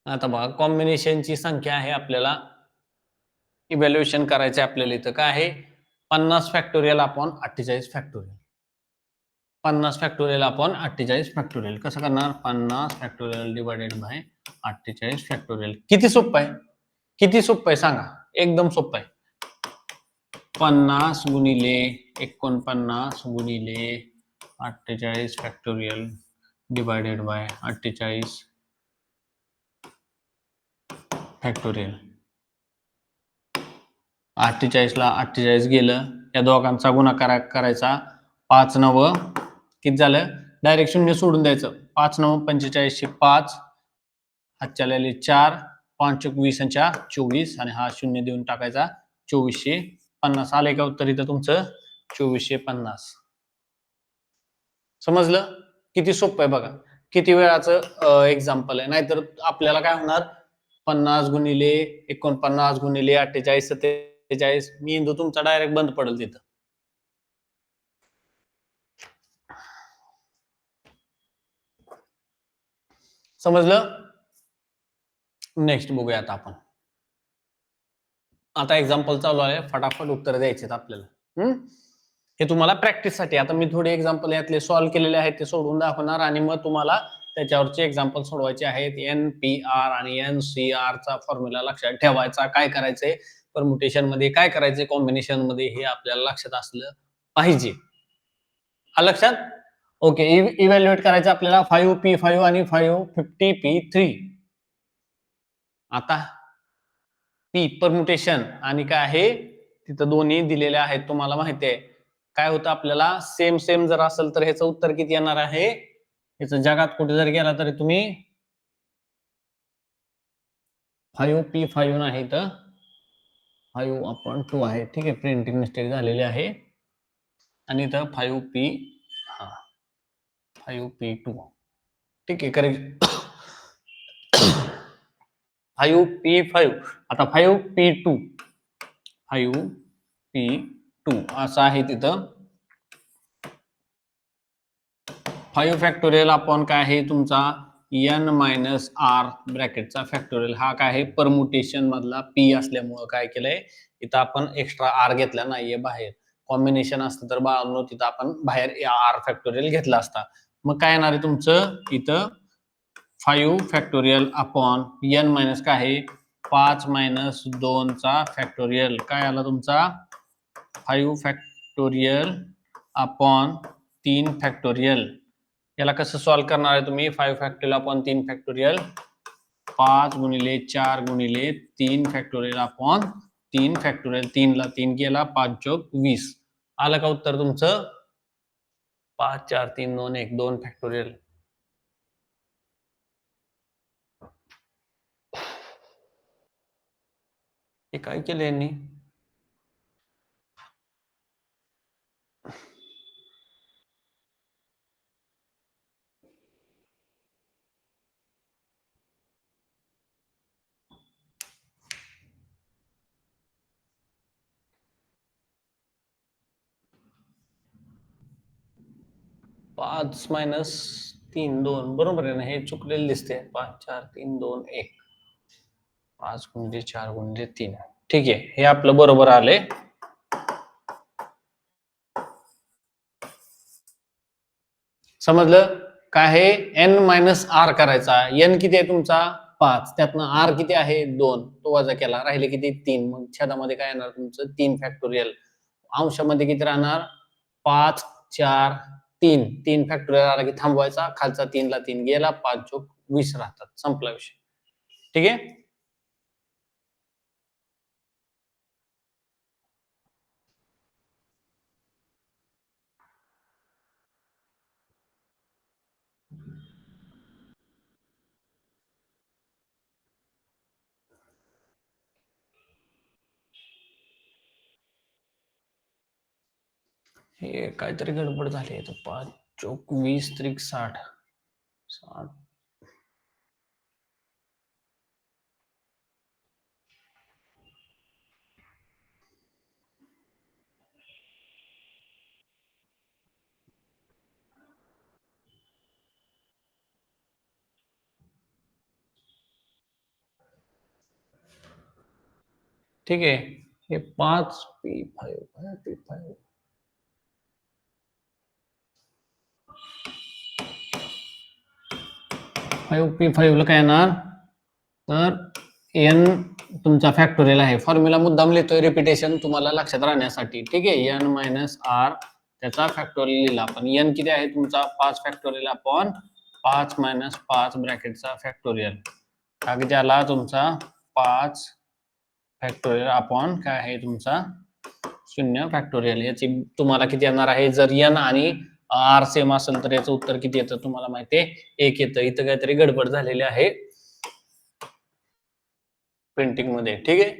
आता बघा कॉम्बिनेशनची संख्या आहे आपल्याला इव्हॅल्युएशन करायचं आपल्याला इथं काय आहे 50 factorial upon 48 factorial 50 factorial upon 48 factorial कसं करणार 50 फॅक्टोरियल डिवाइडेड बाय 48 फॅक्टोरियल किती सोपं आहे सांगा एकदम सोपं आहे 50 गुणिले 49 गुणिले 48 फॅक्टोरियल डिवाइडेड बाय 48 फॅक्टोरियल 48 ला 48 गेलं या दोघांचा गुणाकार करायचा 5 9 किती झालं डायरेक्ट शून्य सोडून द्यायचं 5 9 45 5 हातच्या आलेले 4 5 20 24 आणि हा शून्य देऊन टाकायचा 2450 आले का उत्तर इथं तुमचं 2450 समजलं किती सोपं आहे बघा किती वेळाचं एक्झाम्पल आहे नाहीतर आपल्याला काय होणार 50 गुणिले 49 गुणिले 48 47 मेंदू तुमचा डायरेक्ट बंद पडेल तिथं समजलं नेक्स्ट बघूया आता एक्झाम्पल चालू आहे फटाफट उत्तर द्यायचे आपल्याला हे तुम्हाला प्रॅक्टिस साठी आता मी थोडे एक्झाम्पल यातले सॉल्व्ह केलेले आहेत ते सोडवून दाखवणार आणि मग तुम्हाला त्याच्यावरचे एक्झाम्पल सोडवायचे आहेत NPR आणि NCR चा फॉर्म्युला लक्षात ठेवायचा काय करायचंय परम्युटेशन मध्ये काय करायचंय कॉम्बिनेशन मध्ये हे आपल्याला लक्षात असलं पाहिजे लक्षात ओके इव्हॅल्युएट करायचं आपल्याला 5P5 आणि 550P3 आता P परम्युटेशन आणि काय आहे तिथं दोन्ही दिलेले आहेत तुम्हाला माहिती आहे काय होतं आपल्याला सेम सेम जर असेल तर ह्याचं उत्तर किती येणार आहे याचं जगात कुठे जर गेला तरी तुम्ही 5P5 नाही तर 5/2 आहे ठीक आहे प्रिंटिंग मिस्टेक झालेली आहे आणि इथं 5P2 ठीक आहे करेक्ट 5P5 आता 5P2 असं आहे तिथं 5 फॅक्टोरियल अपॉन काय आहे तुमचा n मायनस आर ब्रॅकेटचा फॅक्टोरियल हा काय आहे परम्युटेशन मधला P असल्यामुळं काय केलंय इथं आपण एक्स्ट्रा आर घेतला नाहीये बाहेर कॉम्बिनेशन असतं तर बाळांनो तिथं आपण बाहेर आर फॅक्टोरियल घेतला असता मग काय येणार आहे तुमचं इथं 5 फॅक्टोरियल अपॉन n मायनस काय आहे 5 मायनस 2 चा फॅक्टोरियल काय आला तुमचा 5 फॅक्टोरियल अपॉन 3 फॅक्टोरियल याला कसं सॉल्व्ह करणार आहे तुम्ही 5 फॅक्टोरियल अपॉन 3 फॅक्टोरियल 5 गुणिले 4 गुणिले 3 फॅक्टोरियल अपॉन 3 फॅक्टोरियल 3 ला 3 गेला 5 चौक 20 आलं का उत्तर तुमचं 5 4 3 2 1 2 फॅक्टोरियल हे काय केलं यांनी 5 मायनस 3 2 बरोबर आहे ना हे चुकलेलं दिसते 5 4 3 2 1 5 गुणिले 4 गुणिले 3 ठीक आहे हे आपलं बरोबर आले समजलं काय आहे n मायनस आर करायचा n किती आहे तुमचा 5 त्यातनं आर किती आहे 2 तो वजा केला राहिले किती 3 मग छेदामध्ये काय येणार तुमचं 3 फॅक्टोरियल अंशामध्ये किती राहणार 5 4 3 फॅक्टोरियल आला की थांबवायचा खालचा 3 ला 3 गेला 5 चौक 20 राहतात संपला विषय ठीक आहे हे काहीतरी गडबड झाली आहे 5 चौक 20 त्रिक 60 60 ठीक आहे, हे 5p5 p5 5p5 ला काय येणार, तर n तुमचा फॅक्टोरियल आहे. फॉर्म्युला मुद्दाम लिहितोय रिपिटेशन तुम्हाला लक्षात राहण्यासाठी. ठीक आहे, n मायनस आर त्याचा फॅक्टोरियल लिहिला आपण. n किती आहे तुमचा 5 फॅक्टोरियल अपॉन 5 मायनस 5 ब्रॅकेटचा फॅक्टोरियल. हा किती आला तुमचा 5 फॅक्टोरियल अपॉन काय आहे तुमचा 0 फॅक्टोरियल. याची तुम्हाला किती येणार आहे, जर n आणि r सेम असेल तर याचं उत्तर किती येतं तुम्हाला माहिती आहे, 1 येतं. इथं काहीतरी गडबड झालेली आहे प्रिंटिंग मध्ये. ठीक आहे,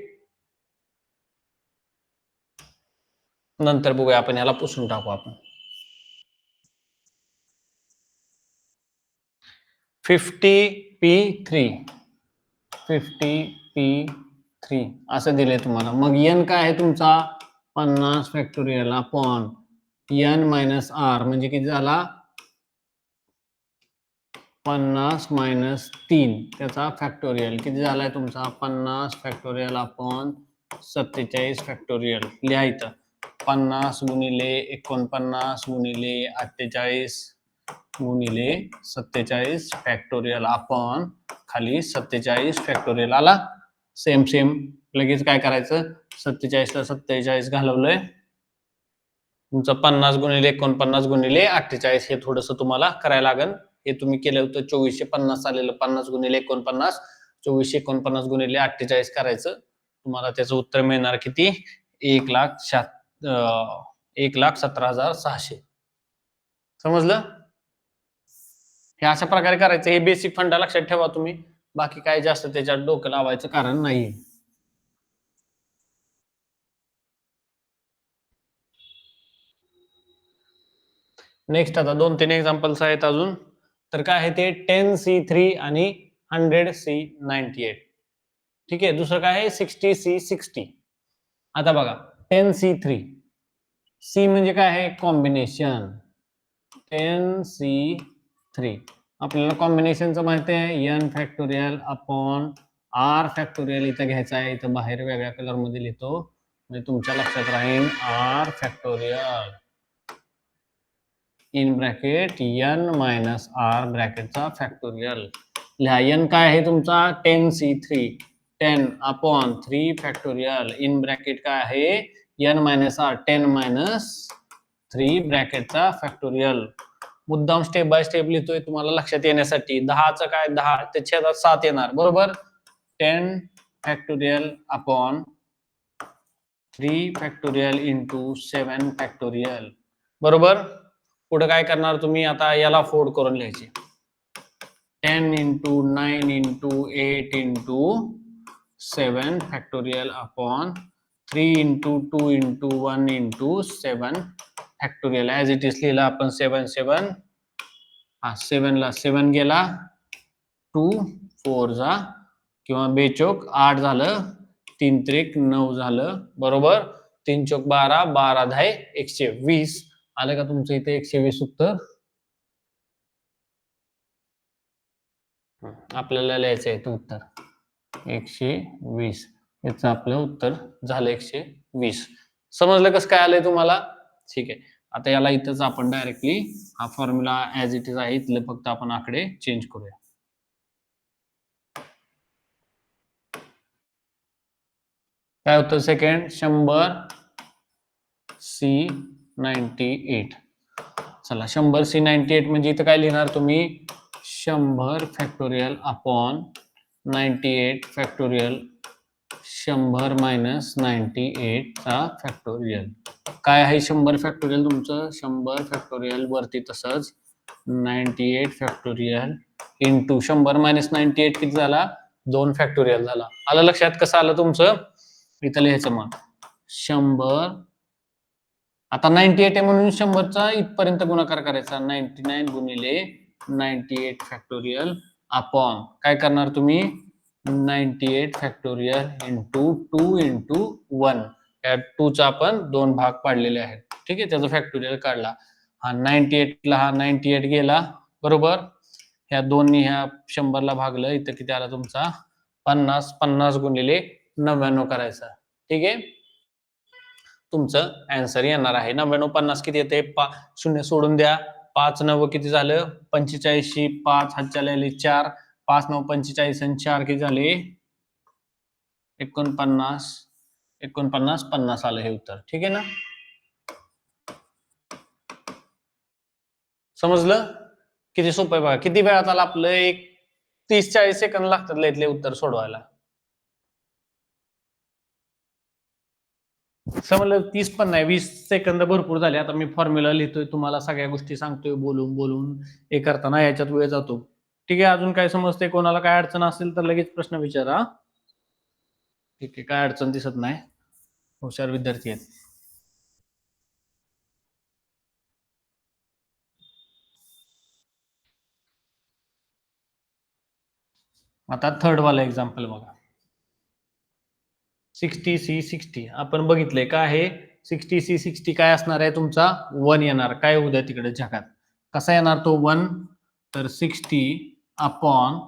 नंतर बघूया आपण, याला पुसून टाकू आपण. 50p3 असं दिलंय तुम्हाला. मग n काय आहे तुमचा 50 factorial upon n minus r म्हणजे किती झाला 50 मायनस 3 त्याचा फॅक्टोरियल किती झालाय तुमचा 50 फॅक्टोरियल अपॉन 47 फॅक्टोरियल. लिहायचं 50 गुणिले 49 गुणिले 48 गुणिले 47 फॅक्टोरियल अपॉन खाली 47 फॅक्टोरियल आला. सेम सेम लगेच काय करायचं 47 ला 47 घालवलंय. तुमचं 50 गुणिले 49 गुणिले 48 हे थोडस तुम्हाला करायला लागेल. हे तुम्ही केलं होतं 2450 आलेलं. 50 गुणिले 49 2449 गुणिले 48 करायचं. तुम्हाला त्याचं उत्तर मिळणार किती 1,17,600. समजलं? हे अशा प्रकारे करायचं. हे बेसिक फंडा लक्षात ठेवा तुम्ही. बाकी काय जास्त त्याच्यात डोकं लावायचं कारण नाही. नेक्स्ट आता 2-3 एक्झाम्पल्स आहेत अजून. तर काय आहे ते 10C3 आणि 100C98. ठीक आहे, दुसरं काय आहे 60C60. आता बघा 10C3 C म्हणजे काय आहे कॉम्बिनेशन. 10C3 आपल्याला कॉम्बिनेशनचं माहिती आहे n factorial upon r factorial इथं घ्यायचं आहे. इथं बाहेर वेगळ्या कलर मध्ये लिहितो म्हणजे तुमच्या लक्षात राहील r factorial in bracket n minus r ब्रॅकेटचा फॅक्टोरियल. लिहा n काय आहे तुमचा 10C3 10 upon 3 factorial in bracket काय आहे n मायनस r 10 मायनस 3 ब्रॅकेटचा फॅक्टोरियल. मुद्दाम स्टेप बाय स्टेप लिहितोय तुम्हाला लक्षात येण्यासाठी. 10चं काय 10 ते छेदात 7 येणार बरोबर. 10 factorial upon 3 factorial into 7 factorial बरोबर. पुढे काय करणार तुम्ही आता याला फोल्ड करून लिहायचे 10 into 9 into 8 into 7 factorial upon 3 into 2 into 1 into 7 factorial. As it is लिहिला आपण 7 7 हा 7 ला 7 गेला 2 4 जा किंवा बेचोक 8 झालं 3 त्रिक 9 झालं बरोबर. 3 चोक 12 12 धाय 120 आलं का तुमचं इथे 120 उत्तर. आपल्याला लिहायचं आहे उत्तर 120. याचं आपलं उत्तर झालं 120. समजलं कसं काय आलंय तुम्हाला. ठीक आहे, आता याला इथंच आपण डायरेक्टली हा फॉर्म्युला ऍज इट इज आहे इथले फक्त आपण आकडे चेंज करूया. काय होतं सेकंड 100C98. चला 100C98 म्हणजे इथं काय लिहिणार तुम्ही 100 फॅक्टोरियल अपॉन 98 फॅक्टोरियल 100 मायनस 98 चा फॅक्टोरियल. काय आहे 100 फॅक्टोरियल तुमचं 100 फॅक्टोरियल वरती तसंच 98 फॅक्टोरियल इंटू 100 मायनस 98 किती झाला 2 फॅक्टोरियल झाला. आलं लक्षात कसं आलं तुमचं. इथं लिहायचं मग 100 आता 98 आहे म्हणून 100चा इथपर्यंत गुणाकार करायचा 99 गुणिले 98 फॅक्टोरियल अपॉन काय करणार तुम्ही 98 फॅक्टोरियल इंटू 2 इंटू 1. या 2 चा आपण 2 भाग पाडलेले आहेत. ठीक आहे, त्याचा फॅक्टोरियल काढला. हा 98 ला हा 98 गेला बरोबर. ह्या दोन्ही ह्या 100 ला भागलं इथं किती आला तुमचा 50 50 गुणिले 99 करायचा ठीक आहे, तुमचं आन्सर येणार आहे. 99 50 किती येते? शून्य सोडून द्या. 5 9 किती झालं? 45. 5 हातच्या आले 4. 5 9 45 आणि 4 किती झाले? 49. 49 50 आलं हे उत्तर. ठीक आहे ना? समजलं? किती सोपं आहे बघा. किती वेळात आलं आपलं? एक 30-40 सेकंद लागतात इथले उत्तर सोडवायला. समजलं? 30 पण नाही, 20 सेकंद भरपूर झाले. आता मी फॉर्म्युला लिहितोय, तुम्हाला सगळ्या गोष्टी सांगतोय बोलून बोलून. हे करताना याच्यात वेळ जातो. ठीक आहे, अजून काय समजते? कोणाला काय अडचण असेल तर लगेच प्रश्न विचारा. ठीक आहे, काय अडचण दिसत नाही. हुशार विद्यार्थी आहेत. आता थर्ड वाला एक्झाम्पल बघा. 60C60 आपण बघितलंय काय आहे? 60C60 काय असणार आहे? तुमचा 1 येणार. काय उद्या तिकडे जगात कसा येणार तो 1? तर 60 अपॉन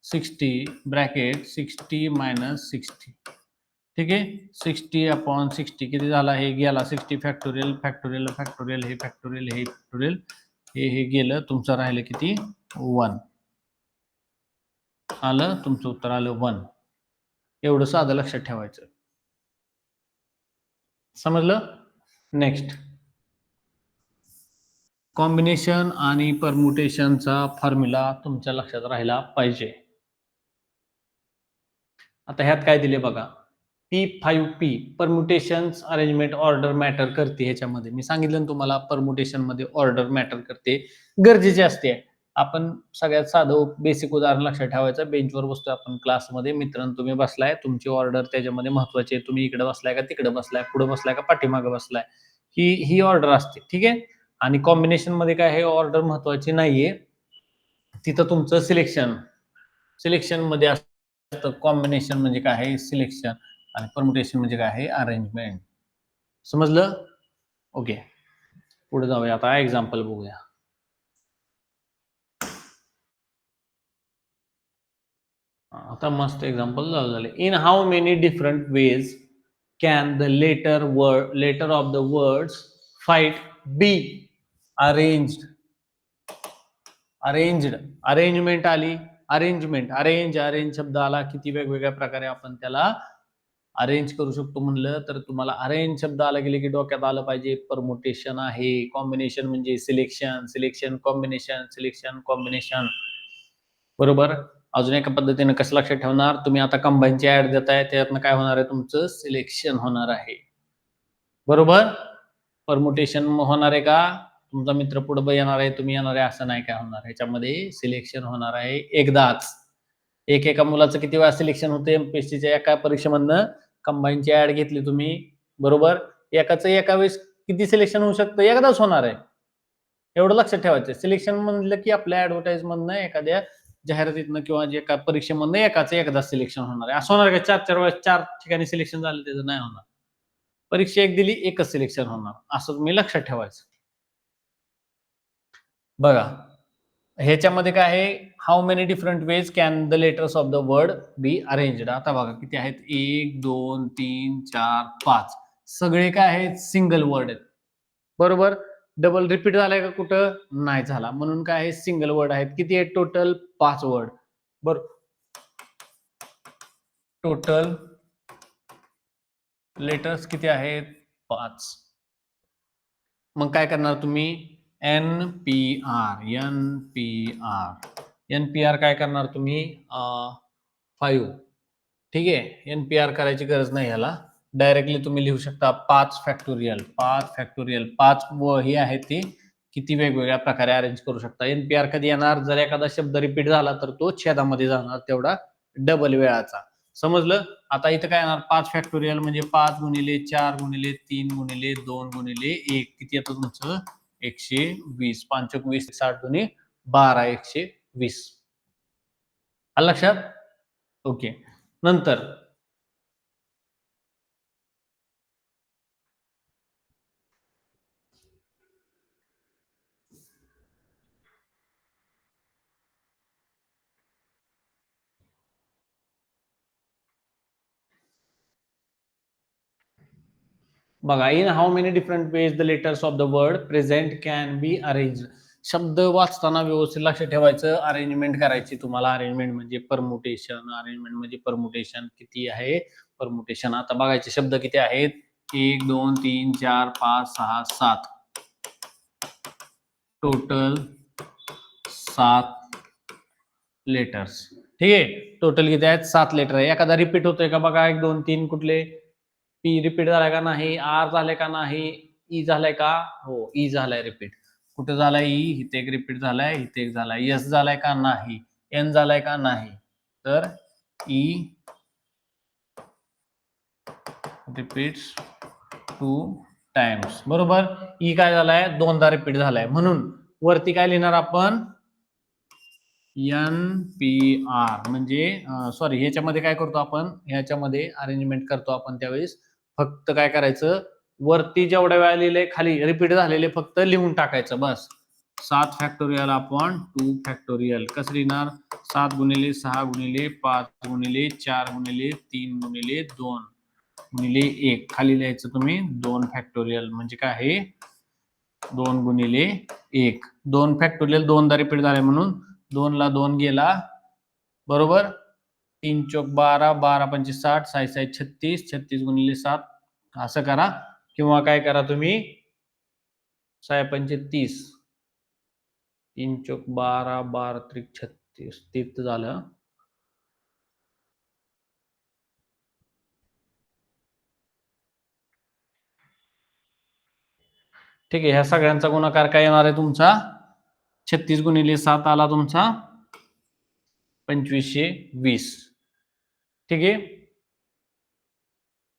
60 ब्रॅकेट 60 मायनस 60. ठीक आहे, 60 अपॉन 60 किती झाला? हे गेला 60 फॅक्टोरियल फॅक्टोरियल फॅक्टोरियल, हे फॅक्टोरियल हे फॅक्टोरियल, हे गेलं. तुमचं राहिलं किती? 1 आलं. तुमचं उत्तर आलं 1. एवढं साधं लक्षात ठेवायचं. समजलं? नेक्स्ट, कॉम्बिनेशन आणि परमुटेशनचा फॉर्म्युला तुमच्या लक्षात राहिला पाहिजे. आता ह्यात काय दिले बघा? P5P परमुटेशन्स अरेंजमेंट ऑर्डर मॅटर करते. ह्याच्यामध्ये मी सांगितलं ना तुम्हाला, परमुटेशन मध्ये ऑर्डर मॅटर करते, गरजेचे असते. आपण सगळ्यात साधं बेसिक उदाहरण लक्षात ठेवायचं. बेंचवर बसतोय आपण क्लासमध्ये, मित्रांनो तुम्ही बसलाय, तुमची ऑर्डर त्याच्यामध्ये महत्वाची आहे. तुम्ही इकडे बसलाय का तिकडे बसलाय, पुढे बसलाय का पाठीमागे बसलाय, ही ऑर्डर असते. ठीक आहे, आणि कॉम्बिनेशन मध्ये काय, हे ऑर्डर महत्वाची नाहीये. तिथं तुमचं सिलेक्शन मध्ये असतं. कॉम्बिनेशन म्हणजे काय आहे? सिलेक्शन. आणि परमुटेशन म्हणजे काय आहे? अरेंजमेंट. समजलं? ओके, पुढे जाऊया. आता एक्झाम्पल बघूया. आता मस्त एक्झाम्पल झाले. In how many different ways can the letter of the words fight be arranged? Arrangement आली. अरेंज शब्द आला. किती वेगवेगळ्या प्रकारे आपण त्याला अरेंज करू शकतो म्हणलं तर तुम्हाला अरेंज शब्द आला गेले की डोक्यात आलं पाहिजे परमुटेशन आहे. कॉम्बिनेशन म्हणजे सिलेक्शन कॉम्बिनेशन. बरोबर. अजून एका पद्धतीने कसं लक्षात ठेवणार? तुम्ही आता कंबाईनची ऍड देताय, त्यातनं काय होणार आहे? तुमचं सिलेक्शन होणार आहे. बरोबर. परमुटेशन होणार आहे का? तुमचा मित्र पुढे येणार आहे, तुम्ही येणार आहे, असं नाही काय होणार. ह्याच्यामध्ये सिलेक्शन होणार आहे एकदाच. एका मुलाचं किती वेळा सिलेक्शन होते एमपीएससीच्या एका परीक्षेमधनं? कंबाईनची ऍड घेतली तुम्ही, बरोबर, एकाच एका वेळेस किती सिलेक्शन होऊ शकतं? एकदाच होणार आहे. एवढं लक्षात ठेवायचं. सिलेक्शन म्हणलं की आपल्या ऍडव्हर्टाइजमधनं, एखाद्या जाहिरातीतनं किंवा जे एका परीक्षेमधनं एकदाच सिलेक्शन होणार आहे. असं होणार का 4 वेळेस 4 ठिकाणी सिलेक्शन झालं? त्याचं नाही होणार. परीक्षा एक दिली, एकच सिलेक्शन होणार. असं तुम्ही लक्षात ठेवायचं. बघा, ह्याच्यामध्ये काय आहे? How many different ways can the letters of the word be arranged? आता बघा किती आहेत? 1 2 3 4 5. सगळे काय आहेत? सिंगल वर्ड आहेत. बरोबर. डबल रिपीट झालाय का कुठं? नाही झाला. म्हणून काय आहे? सिंगल वर्ड आहेत. किती आहेत टोटल? 5 वर्ड. बरोबर. टोटल लेटर्स किती आहेत? 5. मग काय करणार तुम्ही? एनपीआर काय करणार तुम्ही? 5. ठीक आहे, एनपीआर करायची गरज नाही ह्याला. डायरेक्टली तुम्ही लिहू शकता 5 फॅक्टोरियल. 5 ही आहे ती किती वेगवेगळ्या प्रकारे अरेंज करू शकता. एनपीआर कधी येणार? जर एखादा शब्द रिपीट झाला तर तो छेदामध्ये जाणार, तेवढा डबल वेळाचा. समजलं? आता इथं काय येणार? 5 फॅक्टोरियल म्हणजे 5 गुणिले 4 गुणिले 3 गुणिले 2 गुणिले 1 किती येतं तुमचं? 120. 5 20 60 दुनी 12 120. आलं लक्षात? ओके. नंतर बघा, in how many different ways the letters of the word present can be arrange. शब्द वाचताना व्यवस्थित लक्ष ठेवायचं, अरेंजमेंट करायची. तुम्हाला अरेंजमेंट म्हणजे परमुटेशन, अरेंजमेंट म्हणजे परमुटेशन किती आहे, परमुटेशन. आता बघायचे शब्द किती आहेत, 1 2 3 4 5 6 7, टोटल 7 लेटर्स. ठीक आहे, टोटल किती आहेत, 7 लेटर आहे. एखादा रिपीट होतोय का बघा, 1 2 3 कुठले, पी रिपीट झालाय का नाही, आर झालाय का नाही, ई झालाय का, हो ई झालाय रिपीट. कुठे झालाय ई, इथे एक रिपीट झालाय, इथे एक झालाय. एस झालाय का नाही, एन झालाय का नाही, तर ई रिपीट्स 2 टाइम्स. बरोबर, ई काय झालाय, दोनदा रिपीट झालाय. म्हणून वरती काय लिहिणार आपण, एन पी आर. म्हणजे सॉरी, ह्याच्यामध्ये काय करतो आपण, ह्याच्यामध्ये अरेंजमेंट करतो आपण त्यावेळेस फक्त काय करायचं, वरती जेवढ्या वेळा लिहिले खाली रिपीट झालेले फक्त लिहून टाकायचं बस. 7 फॅक्टोरियल अपॉन 2 फॅक्टोरियल कसं लिहिणार, 7 गुणिले 6 गुणिले 5 गुणिले 4 गुणिले 3 गुणिले 2 गुणिले 1, खाली लिहायचं तुम्ही 2 फॅक्टोरियल. म्हणजे काय आहे, 2 गुणिले 1. 2 फॅक्टोरियल दोनदा रिपीट झाले म्हणून 2 ला 2 गेला. बरोबर, 3 चौक 12, 12 पंचे 60, 6 6 36, 36 गुणिले 7 असं करा. किंवा काय करा तुम्ही, 6 पंचे 30, 3 चौक 12, 12 त्रिक 36, तेच झालं. ठीक आहे, ह्या सगळ्यांचा गुणाकार काय येणार आहे तुमचा, 36 गुणिले 7 आला तुमचा 2520. ठीक आहे,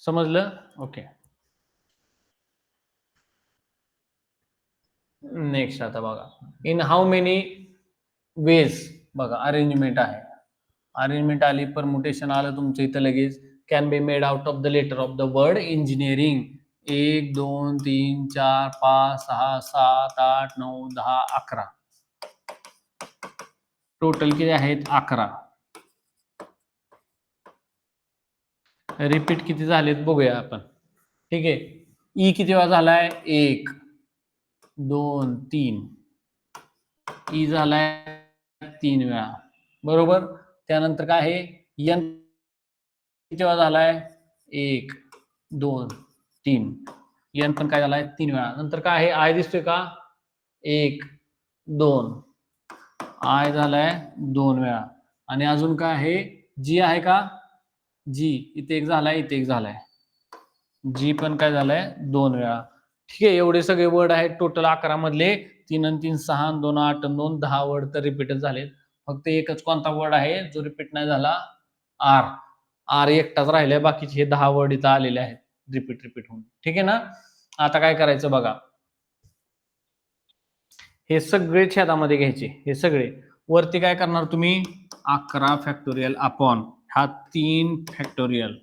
समजलं, ओके. नेक्स्ट आता बघा, इन हाऊ मेनी वेज, बघा अरेंजमेंट आहे. अरेंजमेंट आली, परमुटेशन आलं तुमचं इथं लगेच. Can be made out of the letter of the word engineering. 1 2 3 4 5 6 7 8 9 10 11, total किती आहेत, 11. रिपीट किती झालेत बघूया आपण. ठीक आहे, ई किती वेळा झालाय, 1 2 3, ई झालाय 3 वेळा. बरोबर, त्यानंतर काय आहे, एन किती वेळा झालाय, 1 2 3, एन पण काय झालाय 3 वेळा. नंतर काय आहे, आय दिसतोय का, 1 2, आय झालाय 2 वेळा. आणि अजून काय आहे, जी आहे का, जी इथे एक झालाय, इथे एक झालाय, जी पण काय झालाय 2 वेळा. ठीक आहे, एवढे सगळे वर्ड आहेत टोटल 11 मधले. 3 आणि 3 6 आणि 2 8 आणि 2 10 वर्ड तर रिपीटच झालेत. फक्त एकच कोणता वर्ड आहे जो रिपीट नाही झाला, आर. आर एकटाच राहिलाय, बाकीचे हे 10 वर्ड इथं आलेले आहेत रिपीट होऊन. ठीक आहे ना, आता काय करायचं बघा, हे सगळे छेदामध्ये घ्यायचे. हे सगळे वरती काय करणार तुम्ही, 11 फॅक्टोरियल अपॉन हा 3 फॅक्टोरियल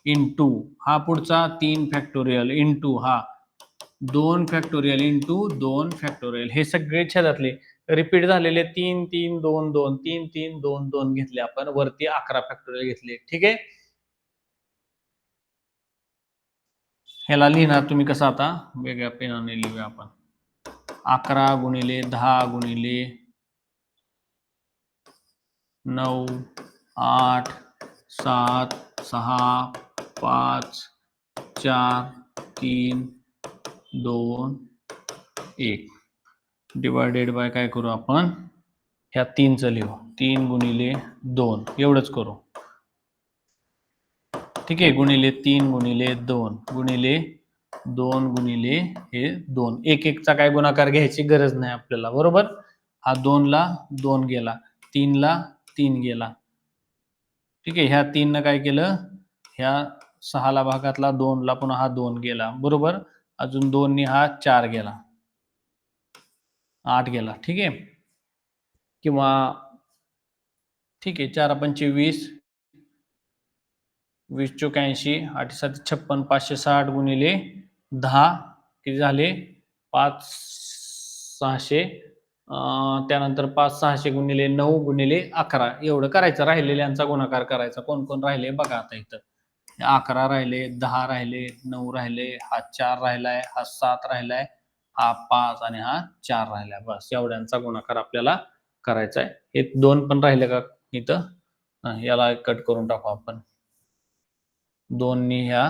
इंटू हा पुढचा 3 फॅक्टोरियल इंटू हा 2 फॅक्टोरियल इंटू 2 फॅक्टोरियल. हे सगळे छेदातले रिपीट झालेले 3 3 2 2 3 3 2 2 घेतले आपण, वरती 11 फॅक्टोरियल घेतले. ठीक आहे, ह्याला लिहिणार तुम्ही कसं, आता वेगळ्या पेनाने लिहूया आपण. 11 गुणिले 10 गुणिले 9 8 7 6 5 4 3 2 1 डिवायडेड बाय काय करू आपण, ह्या 3चं लिहू, 3 गुणिले 2 एवढंच करू. ठीक आहे, गुणिले 3 गुणिले 2 गुणिले 2 गुणिले हे 2. एक एकचा काय गुणाकार घ्यायची गरज नाही आपल्याला. बरोबर, हा 2 ला 2 गेला, 3 ला 3 गेला. ठीक आहे, ह्या 3 न काय केलं, ह्या 6 ला भागातला 2 ला पुन्हा हा 2 गेला. बरोबर, अजून 2 ने हा 4 गेला, 8 गेला. ठीक आहे, किंवा ठीक आहे, 4 पंचे 20, 20 चोक 80, 8 7 56, 560 गुणिले 10 किती झाले, 5 600. त्यानंतर 5 600 गुणिले 9 गुणिले 11 एवढं करायचं. राहिलेल्यांचा गुणाकार करायचा. कोण कोण राहिले बघा आता इथं. 11 राहिले, 10 राहिले, 9 राहिले, हा 4 राहिलाय, हा 7 राहिलाय, हा 5 आणि हा 4 राहिलाय. बस एवढ्यांचा गुणाकार आपल्याला करायचा आहे. हे 2 पण राहिले का इथं? याला कट करून टाकू आपण. 2 नी ह्या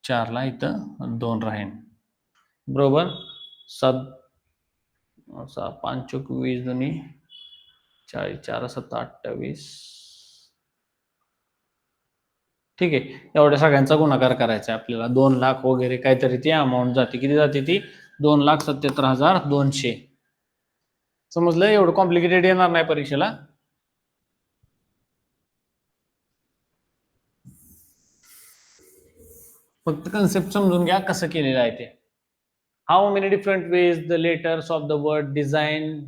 4 ला इथं 2 राहील. बरोबर. 7 5 चोक 20 दोन्ही 40, 4 7 28. ठीक आहे. एवढ्या सगळ्यांचा गुणाकार करायचा आहे आपल्याला. 2 लाख वगैरे काहीतरी ती अमाऊंट जाते. किती जाते ती? 2,77,200. समजलं? एवढं कॉम्प्लिकेटेड येणार नाही परीक्षेला. फक्त कन्सेप्ट समजून घ्या कसं केलेलं आहे ते. How many different ways the letters of the word design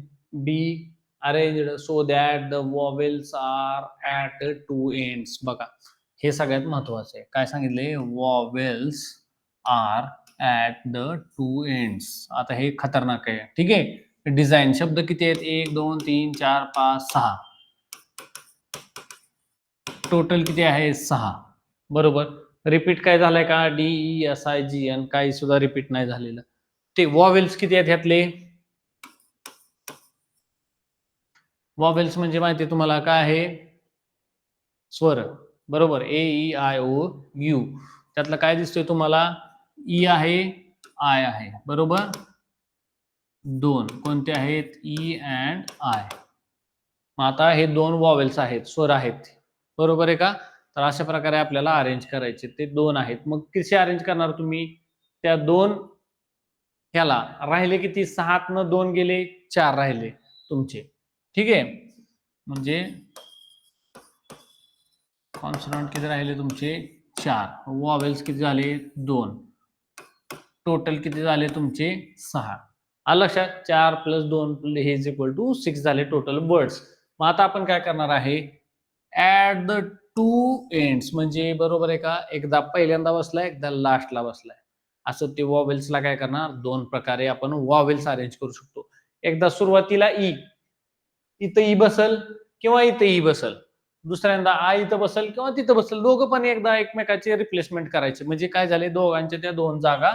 be arranged so that the vowels are at 2 ends. बघा हे सगळ्यात महत्वाचं आहे. काय सांगितले? Vowels are at the 2 ends. आता हे खतरनाक आहे. ठीक आहे. डिझाईन शब्द किती आहेत? 1 2 3 4 5 6. टोटल किती आहे? 6. बरोबर. रिपीट काय झालंय का? DESIGN काही सुद्धा रिपीट नाही झालेलं. ते वॉवेल्स किती आहेत ह्यातले? वॉवेल्स म्हणजे माहिती तुम्हाला काय आहे? स्वर. बरोबर. AEIOU. त्यातलं काय दिसतोय तुम्हाला? ई आहे, आय आहे. बरोबर. 2 कोणते आहेत? E and I. आता हे 2 वॉवेल्स आहेत, स्वर आहेत. बरोबर आहे का? तर अशा प्रकारे आपल्याला अरेंज करायचे. ते 2 आहेत. मग कसे अरेंज करणार तुम्ही? त्या 2 ह्याला राहिले किती? 6 न 2 गेले, 4 राहिले तुमचे. ठीक आहे. म्हणजे कॉन्सोनंट किती राहिले तुमचे? 4. वॉवेल्स किती झाले? 2. टोटल किती झाले तुमचे? 6. आलं लक्षात? 4 + 2 हे इज इक्वल टू 6 झाले टोटल वर्ड्स. मग आता आपण काय करणार आहे? ॲट द 2 एंड्स म्हणजे बरोबर आहे का? एकदा पहिल्यांदा बसलाय, एकदा लास्टला बसलाय. असं ते वॉवेल्सला काय करणार? 2 प्रकारे आपण वॉवेल्स अरेंज करू शकतो. एकदा सुरुवातीला ई, इथं ई बसल किंवा इथं ई बसल. दुसऱ्यांदा आ इथं बसल किंवा तिथं बसल. दोघं पण एकदा एकमेकाची रिप्लेसमेंट करायचे. म्हणजे काय झाले? दोघांच्या त्या 2 जागा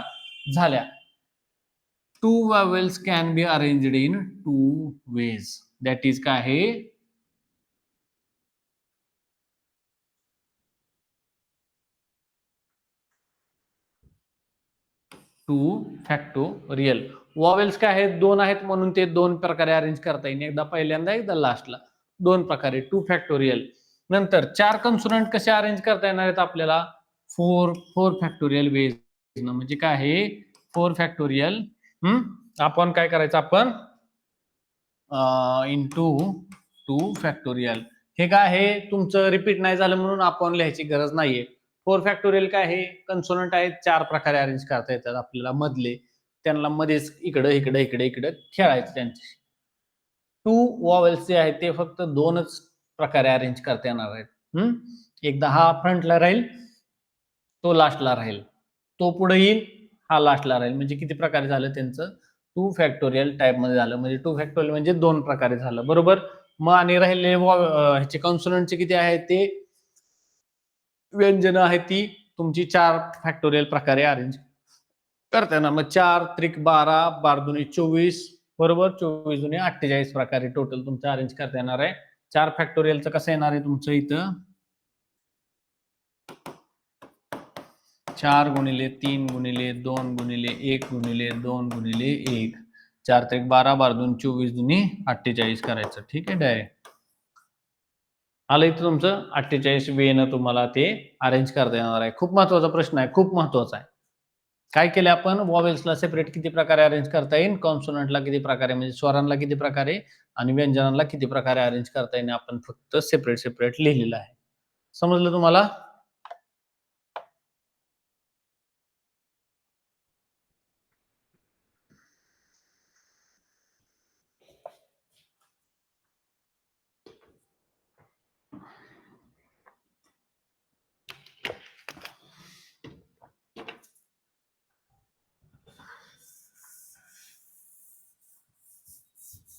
झाल्या. 2 vowels can be arranged in 2 ways. That is काय आहे? 2 फॅक्टोरियल. वॉवेल्स काय आहेत? 2 आहेत म्हणून ते 2 प्रकारे अरेंज करता येईल. एकदा पहिल्यांदा, एकदा लास्टला. 2 प्रकारे 2 फॅक्टोरियल. नंतर 4 कन्सोनंट कसे अरेंज करता येणार आहेत आपल्याला? 4 फॅक्टोरियल वेज. म्हणजे काय आहे? 4 फॅक्टोरियल. आपण काय करायचं? आपण इंटू 2 फॅक्टोरियल. हे काय आहे? तुमचं रिपीट नाही झालं म्हणून आपण लिहायची गरज नाहीये. 4 फॅक्टोरियल काय आहे? कन्सोनंट आहेत, 4 प्रकारे अरेंज करता येतात आपल्याला मधले. त्यांना मध्येच इकडं इकडे इकडे इकडे खेळायचं त्यांच्याशी. 2 वॉवेल्स जे आहेत ते फक्त 2च प्रकारे अरेंज करता येणार आहेत. एकदा हा फ्रंटला राहील, तो लास्टला राहील. तो पुढे येईल, हा लास्टला राहील. म्हणजे किती प्रकारे झालं त्यांचं? 2 फॅक्टोरियल टाइप मध्ये झालं. म्हणजे 2 फॅक्टोरियल म्हणजे 2 प्रकारे झालं. बरोबर. मग आणि राहिले ह्याचे कॉन्सोनंटचे किती आहेत? ते व्यंजन आहेत ती तुमची 4 फॅक्टोरियल प्रकारे अरेंज करता येणार. मग 4 त्रिक 12, 12 दुनी 24. बरोबर. 24 दुनी 48 प्रकारे टोटल तुमचं अरेंज करता येणार आहे. 4 फॅक्टोरियलचं कसं येणार आहे तुमचं इथं? 4 गुणिले 3 गुणिले 2 गुणिले 1 गुणिले 2 गुणिले 1. 4 त्रिक 12, 12 दुनी 24 दुनी 48 करायचं. ठीक आहे. डायरेक्ट आलं इथं तुमचं 48 वेनं तुम्हाला ते अरेंज करता येणार आहे. खूप महत्वाचा प्रश्न आहे. खूप महत्वाचा आहे. काय केलं आपण? वॉवेल्सला सेपरेट किती प्रकारे अरेंज करता येईल? कॉन्सोनंटला किती प्रकारे म्हणजे स्वरांना किती प्रकारे आणि व्यंजनांना किती प्रकारे अरेंज करता येईल? आपण फक्त सेपरेट सेपरेट लिहिलेलं आहे. समजलं तुम्हाला?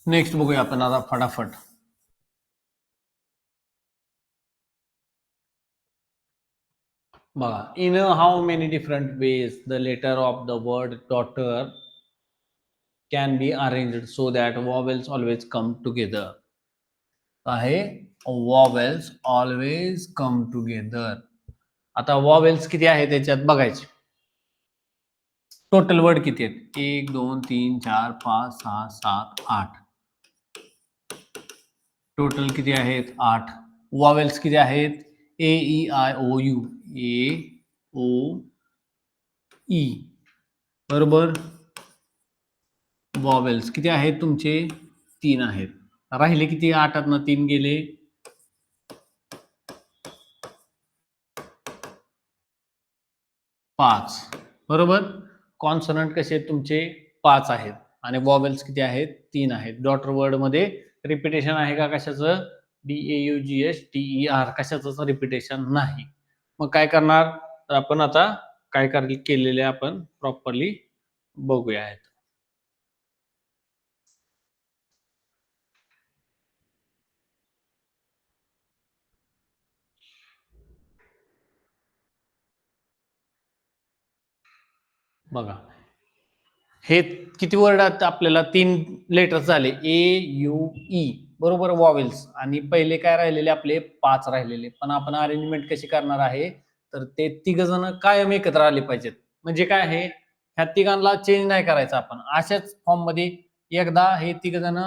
नेक्स्ट बघूया आपण आता फटाफट. बघा, in how many different ways the letter of the word daughter can be arranged so that vowels always come together आहे. Vowels always come together. आता वॉवेल्स किती आहे त्याच्यात बघायचे. टोटल वर्ड किती आहेत? 1 2 3 4 5 6 7 8. टोटल किती आहेत? 8. वॉवेल्स किती आहेत? A E I O U. A O E. बरोबर. वॉवेल्स किती आहेत तुमचे? 3 आहेत. राहिले किती? 8तनं 3 गेले 5. बरोबर. कॉन्सोनंट कसे आहेत तुमचे? 5 आहेत. आणि वॉवेल्स किती आहेत? 3 आहेत. डॉटर वर्ड मध्ये रिपिटेशन आहे का कशाचं? DAUGHTER कशाच रिपिटेशन नाही. मग काय करणार? तर आपण आता काय केलेले आपण प्रॉपरली बघूया. बघा, हे किती वर्ड आपल्याला? 3 लेटर्स झाले. AUE. बरोबर. वॉवेल्स. आणि पहिले काय राहिलेले आपले? 5 राहिलेले. पण आपण अरेंजमेंट कशी करणार आहे? तर ते तिघ जण कायम एकत्र आले पाहिजेत. म्हणजे काय आहे? ह्या तिघांना चेंज नाही करायचं आपण. अशाच फॉर्म मध्ये एकदा हे तिघ जण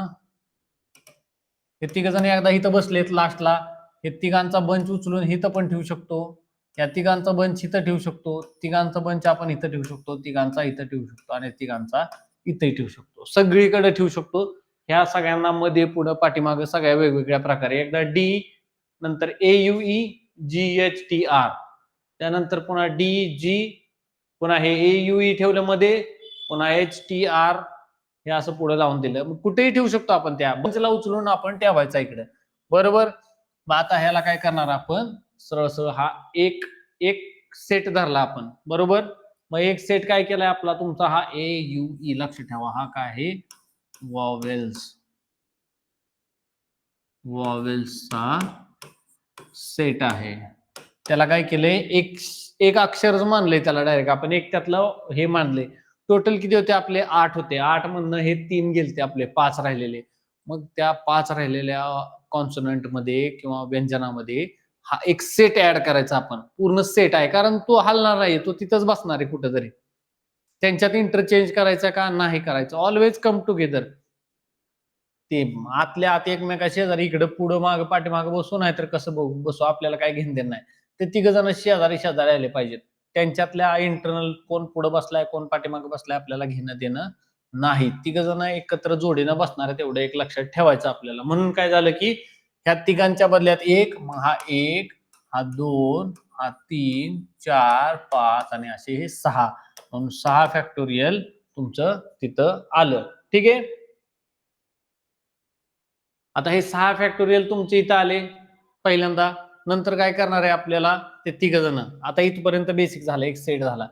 एकदा इथं बसलेत लास्टला. हे तिघांचा बंच उचलून इथं पण ठेवू शकतो. या तिघांचा बंच इथं ठेवू शकतो. तिघांचा बंच आपण इथं ठेवू शकतो. तिघांचा इथं ठेवू शकतो. आणि तिघांचा इथंही ठेवू शकतो. सगळीकडे ठेवू शकतो. ह्या सगळ्यांना मध्ये पुढे पाठीमागे सगळ्या वेगवेगळ्या प्रकारे. एकदा डी, नंतर AUEGHTR, त्यानंतर पुन्हा DG, पुन्हा हे AUE ठेवलं मध्ये, पुन्हा HTR, हे असं पुढे लावून दिलं. मग कुठेही ठेवू शकतो आपण. त्या बंचला उचलून आपण ठेवायचा इकडे. बरोबर. मग आता ह्याला काय करणार आपण? सरळ सरळ हा एक एक सेट धरला आपण. बरोबर. मग एक सेट काय केलाय आपला तुमचा? हा AUE. लक्ष ठेवा, हा काय आहे? वॉवेल्स. वॉवेल्सचा सेट आहे. त्याला काय केलंय? एक अक्षरच मानलंय त्याला डायरेक्ट आपण. एक त्यातलं हे मानलंय. टोटल किती होते आपले? 8 होते. 8 मधनं हे 3 गेलते आपले, 5 राहिलेले. मग त्या 5 राहिलेल्या कॉन्सोनंट मध्ये किंवा व्यंजनामध्ये हा एक सेट ऍड करायचा आपण. पूर्ण सेट आहे, कारण तो हलणार नाही, तो तिथंच बसणार आहे कुठेतरी. त्यांच्यात इंटरचेंज करायचा का नाही करायचं? Always come together. ते आतल्या आत एकमेका शेजारी इकडे पुढं माग पाठीमाग बसू, नाही तर कसं बसू, आपल्याला काय घेणं देणं नाही. ते तिघ जण शेजारी शेजारी आले पाहिजेत. त्यांच्यातल्या इंटरनल कोण पुढे बसलाय कोण पाठीमागे बसलाय आपल्याला घेणं देणं नाही. तिघ जण एकत्र जोडीनं बसणार आहे, तेवढं एक लक्षात ठेवायचं आपल्याला. म्हणून काय झालं की ह्या तिघांच्या बदल्यात एक, हा एक, हा 2, हा 3, 4, 5 आणि असे हे 6. म्हणून 6 फॅक्टोरियल तुमचं तिथं आलं. ठीक आहे. आता हे 6 फॅक्टोरियल तुमचे इथं आले पहिल्यांदा. नंतर काय करणार आहे आपल्याला? ते तिघ जण. आता इथपर्यंत बेसिक झालं, एक सेट झाला.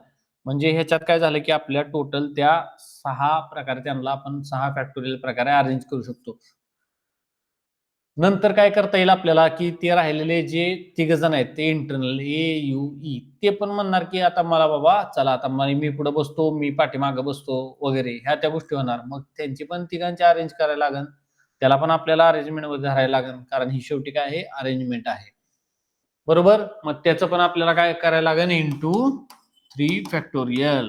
म्हणजे ह्याच्यात काय झालं की आपल्या टोटल त्या 6 प्रकारे त्यांना आपण 6 फॅक्टोरियल प्रकारे अरेंज करू शकतो. नंतर काय करता येईल आपल्याला की ते राहिलेले जे तिघ जण आहेत ते इंटरनल AUE, ते पण म्हणणार की आता मला बाबा चला, आता मी पुढे बसतो, मी पाठीमागे बसतो वगैरे, ह्या त्या गोष्टी होणार. मग त्यांची पण तिघांची अरेंज करायला लागेल. त्याला पण आपल्याला अरेंजमेंट मध्ये धरायला लागेल, कारण ही शेवटी काय आहे? अरेंजमेंट आहे. बरोबर. मग त्याचं पण आपल्याला काय करायला लागेल? Into 3 factorial.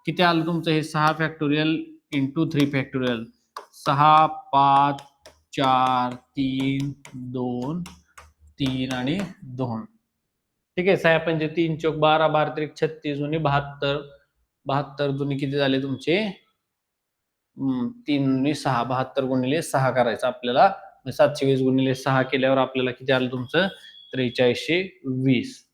किती आलं तुमचं हे? 6 फॅक्टोरियल इंटू 3 फॅक्टोरियल. 6 5 4 3 2 3 आणि 2. ठीक आहे. 6 पंचे 3 चौक 12, 12 त्रिक 36, 72. 72 दुनी किती झाले तुमचे? 3 आणि 6, 72 गुणिले 6 करायचं आपल्याला. 720 गुणिले 6 केल्यावर आपल्याला किती आलं तुमचं? 4320.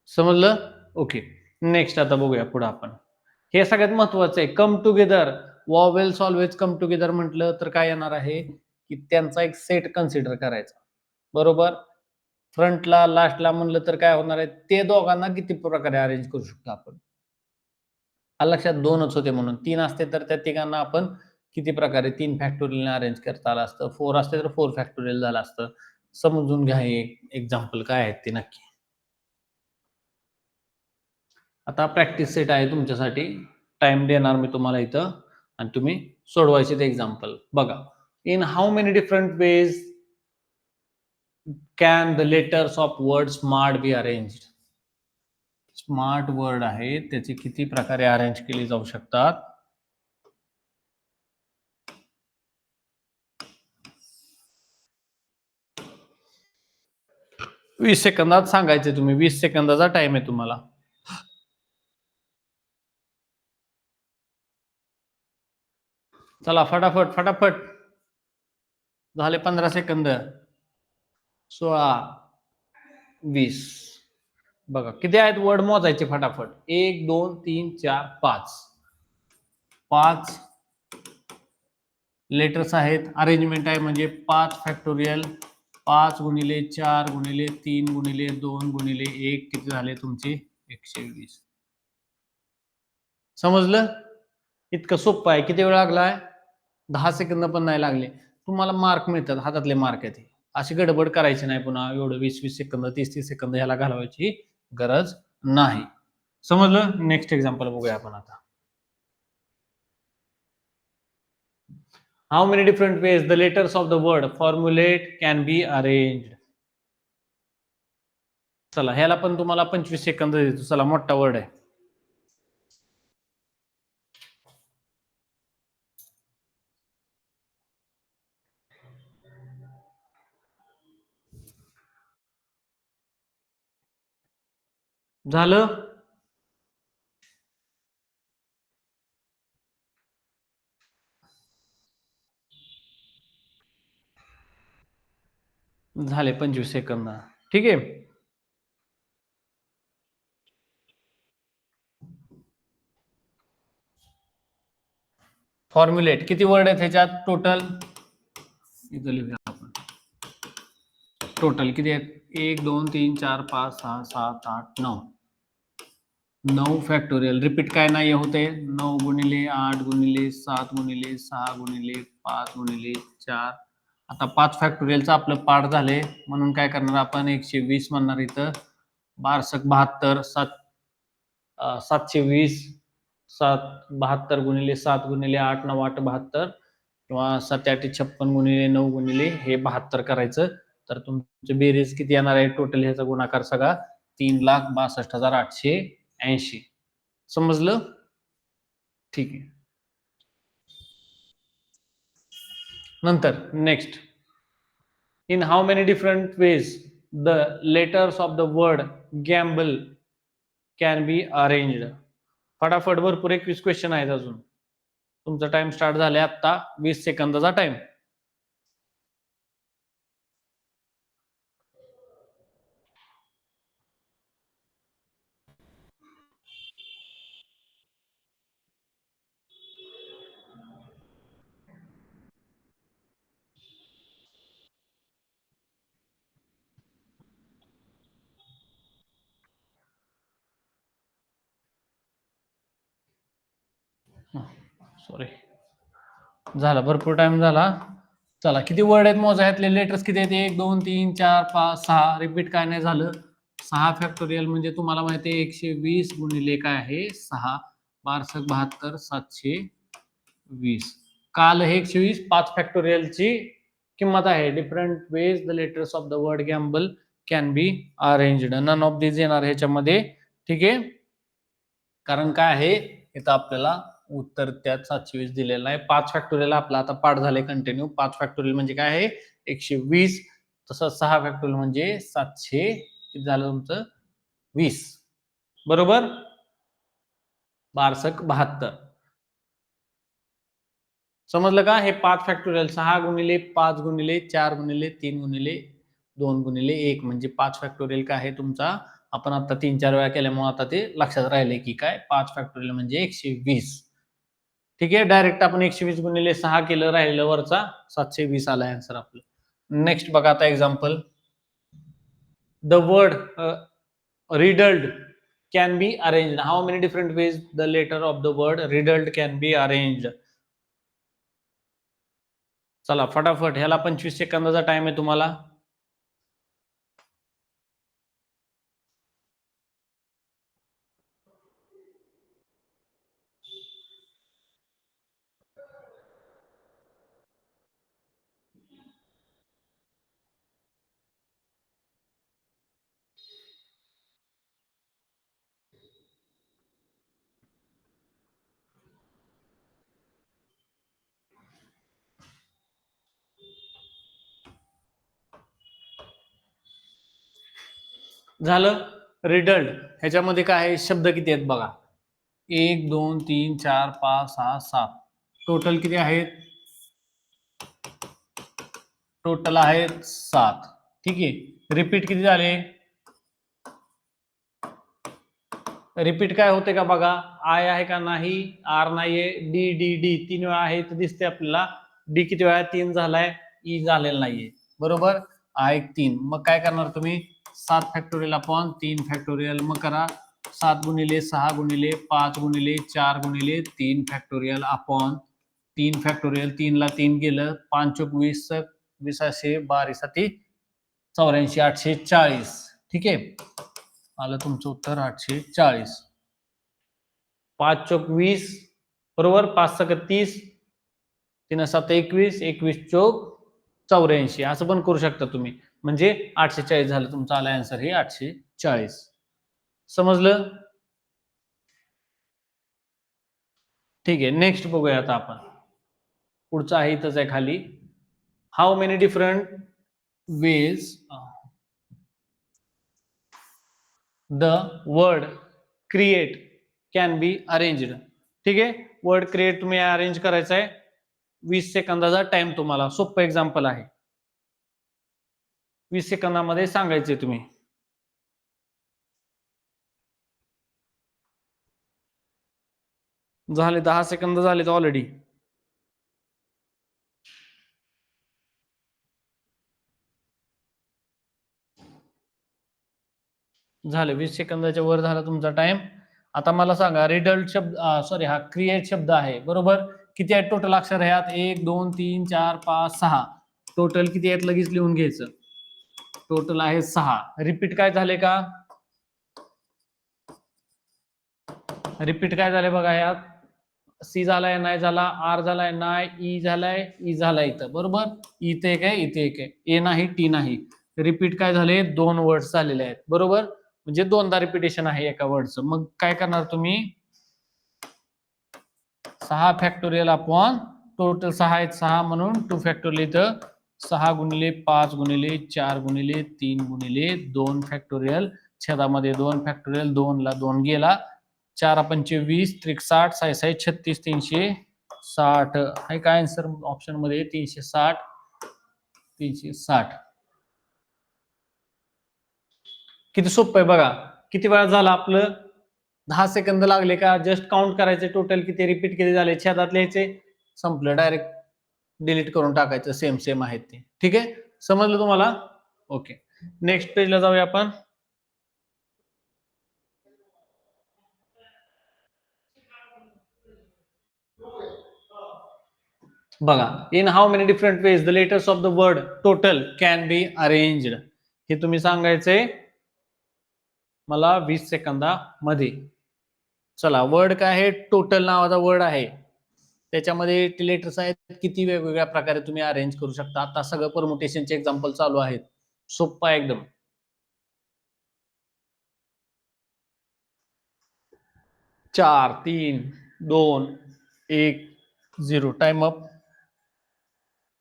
समजलं? ओके. नेक्स्ट आता बघूया पुढे आपण. हे सगळ्यात महत्वाचं आहे. Come together. Vowels always come together म्हटलं तर काय येणार आहे की त्यांचा एक सेट कन्सिडर करायचा. बरोबर. फ्रंटला लास्टला म्हणलं तर काय होणार आहे? ते दोघांना किती प्रकारे अरेंज करू शकतो आपण? हा लक्षात 2च होते म्हणून. 3 असते तर त्या तिघांना आपण किती प्रकारे 3 फॅक्टोरियलने अरेंज करता आलं असतं. 4 असते तर 4 फॅक्टोरियल झालं असतं. समजून घ्या हे एक्झाम्पल काय आहेत ते नक्की. आता प्रॅक्टिस सेट आहे तुमच्यासाठी. टाइम देणार मी तुम्हाला इथं आणि तुम्ही सोडवायचे ते एक्झाम्पल. बघा. In how many different ways can the letters of word smart be arranged? Smart word आहे त्याचे किती प्रकारे अरेंज केले जाऊ शकतात? 20 सेकंदात सांगायचे तुम्ही. 20 सेकंदाचा टाइम आहे तुम्हाला. चला फटाफट फटाफट. झाले 15 सेकंद. 16, 20. बघा किती आहेत वर्ड मोजायचे फटाफट. 1 2 3 4 5. 5 लेटर्स आहेत. अरेंजमेंट आहे म्हणजे 5 फॅक्टोरियल 5 गुणिले 4 गुणिले 3 गुणिले 2 गुणिले 1 किती झाले तुमचे 120. समजलं? इतकं सोपं आहे. किती वेळ लागलाय? 10 सेकंद पण नाही लागले. तुम्हाला मार्क मिळतात, हातातले मार्क आहेत. अशी गडबड करायची नाही पुन्हा एवढं 20-20 सेकंद 30-30 सेकंद ह्याला घालवायची गरज नाही. समजलं? नेक्स्ट एक्झाम्पल बघूया आपण आता. How many different ways the letters of the word formulate can be arranged? चला ह्याला पण तुम्हाला 25 सेकंद देतो. चला मोठा वर्ड आहे. झालं? झाले 25 सेकंद. ठीक आहे. फॉर्म्युलेट किती वर्ड आहेत ह्याच्यात टोटल? इथं लिहूया आपण. टोटल किती आहेत? 1 2 3 4 5 6 7 8 9. 9 फॅक्टोरियल. रिपीट काय नाही होते. 9 गुणिले 8 गुणिले 7 गुणिले 6 गुणिले 5 गुणिले 4. आता 5 फॅक्टोरियलचं आपलं पाठ झाले म्हणून काय करणार आपण 120 म्हणणार इथं. 1272 720 72 गुणिले 7 गुणिले 8 9 8 72 किंवा 7 8 56 गुणिले 9 गुणिले हे 72 करायचं. तर तुमची बेरीज किती येणार आहे टोटल ह्याचा गुणाकार सगळा 3,62,880. समजलं? ठीक आहे. नंतर next. In how many different ways the letters of the word gamble can be arranged? फटाफट भरपूर 21 क्वेश्चन आहेत अजून. तुमचा टाइम स्टार्ट झालाय आता. 20 सेकंदाचा टाइम. सॉरी झाला भरपूर टाइम झाला. चला किती वर्ड आहेत मोजा. ह्यातले लेटर्स किती आहेत? 1 2 3 4 5 6. रिपीट काय नाही झालं. 6 फॅक्टोरियल म्हणजे तुम्हाला माहिती आहे 120 गुणिले काय आहे 6 12 72 720. काल हे 120 5 फॅक्टोरियलची किंमत आहे. Different ways the letters of the word gamble can be arranged. None of this येणार ह्याच्यामध्ये. ठीक आहे. कारण काय आहे इथं आपल्याला उत्तर त्यात 720 दिलेलं आहे. 5 फॅक्टोरियल आपला आता पाठ झाले कंटिन्यू. 5 फॅक्टोरियल म्हणजे काय आहे 120. तसं 6 फॅक्टोरियल म्हणजे 700 किती झालं तुमचं 20. बरोबर. 1272. समजलं का? हे 5 फॅक्टोरियल 6 गुणिले 5 गुणिले 4 गुणिले 3 गुणिले 2 गुणिले 1 म्हणजे 5 फॅक्टोरियल काय आहे तुमचा. आपण आता 3-4 वेळा केल्यामुळे आता ते लक्षात राहिले की काय 5 फॅक्टोरियल म्हणजे 120. ठीक आहे. डायरेक्ट आपण 120 गुणिले 6 केलं राहिलं वरचा 720 आला आन्सर आपलं. नेक्स्ट बघा आता example. The word riddled can be arranged. How many different ways the letter of the word riddled can be arranged? चला फटाफट, ह्याला 25 सेकंदाचा टाइम आहे तुम्हाला. झालं. रिडल्ड ह्याच्यामध्ये काय आहे, शब्द किती आहेत बघा. 1 2 3 4 5 6 7. टोटल किती आहेत? टोटल आहेत 7. ठीक आहे. रिपीट किती झाले? रिपीट काय होते का बघा. आय आहे का नाही, आर नाहीये, डी डी डी 3 वेळा आहे तर दिसते आपल्याला. डी किती वेळा? 3 झालाय. ई झालेला नाहीये. बरोबर. आय 3. मग काय करणार तुम्ही? 7 फॅक्टोरियल अपॉन 3 फॅक्टोरियल. मग करा 7 गुणिले 6 गुणिले 5 गुणिले 4 गुणिले 3 फॅक्टोरियल अपॉन 3 फॅक्टोरियल. 3 ला 3 गेलं. 5 चोक 20, 20 12 7 84 840. ठीक आहे. आलं तुमचं उत्तर 840. 5 चोक 20 बरोबर. 5 सक 30, 3 7 21, 21 चोक 84. असं पण करू शकता तुम्ही. म्हणजे 840 झालं तुमचं. आला आन्सर हे 840. समजलं? ठीक आहे. नेक्स्ट बघूया आता आपण. पुढचं आहे इथंच आहे खाली. How many different ways the word create can be arranged. ठीक आहे. वर्ड क्रिएट तुम्ही अरेंज करायचं आहे. 20 सेकंदाचा टाइम तुम्हाला. सोपं एक्झाम्पल आहे. 20 सेकंदामध्ये सांगायचे तुम्ही. झाले 10 सेकंद झाले ऑलरेडी. झाले 20 सेकंदाच्या वर झाला तुमचा टाइम. आता मला सांगा, रिडल्ट शब्द सॉरी हा क्रिएट शब्द आहे बरोबर. किती आहेत टोटल अक्षर ह्यात? 1 2 3 4 5 6. टोटल किती आहेत लगेच लिहून घ्यायचं. टोटल आहे 6. रिपीट काय झाले का? रिपीट काय झाले बघा. यात सी झालाय, नाही झाला, आर झालाय, नाही, ई झालाय, ई झालाय इथं बरोबर. इथे एक आहे, इथे एक आहे. ए नाही, टी नाही. रिपीट काय झाले? 2 वर्ड्स झालेले आहेत बरोबर. म्हणजे 2दा रिपिटेशन आहे एका वर्डचं. मग काय करणार तुम्ही? 6 फॅक्टोरियल अपॉन टोटल 6 आहेत 6 म्हणून 2 फॅक्टोरियल. इथं 6 गुणिले 5 गुणिले 4 गुणिले 3 गुणिले 2 फॅक्टोरियल. छेदामध्ये 2 फॅक्टोरियल. 2 ला 2 गेला. 4 पंचे 20, त्रिक 60, 6 36, 360 आहे काय आन्सर ऑप्शन मध्ये? 360. 360. किती सोपं आहे बघा. किती वेळा झालं आपलं? 10 सेकंद लागले का? जस्ट काउंट करायचे टोटल किती, रिपीट किती झाले, छेदात लिहायचे, संपलं. डायरेक्ट डिलीट करून टाकायचं. सेम सेम आहेत ते. ठीक आहे. समजलं तुम्हाला? ओके. नेक्स्ट पेजला जाऊया आपण. बघा. In how many different ways the letters of the word total can be arranged. हे तुम्ही सांगायचंय मला 20 सेकंदामध्ये. चला, वर्ड काय आहे? टोटल नावाचा वर्ड आहे. त्याच्यामध्ये लेटर्स आहेत. किती वेगवेगळ्या प्रकारे तुम्ही अरेंज करू शकता. आता सगळं परमुटेशनचे एक्झाम्पल चालू आहेत. सोप्पा आहे एकदम. चार 3 2 1 0. Time up.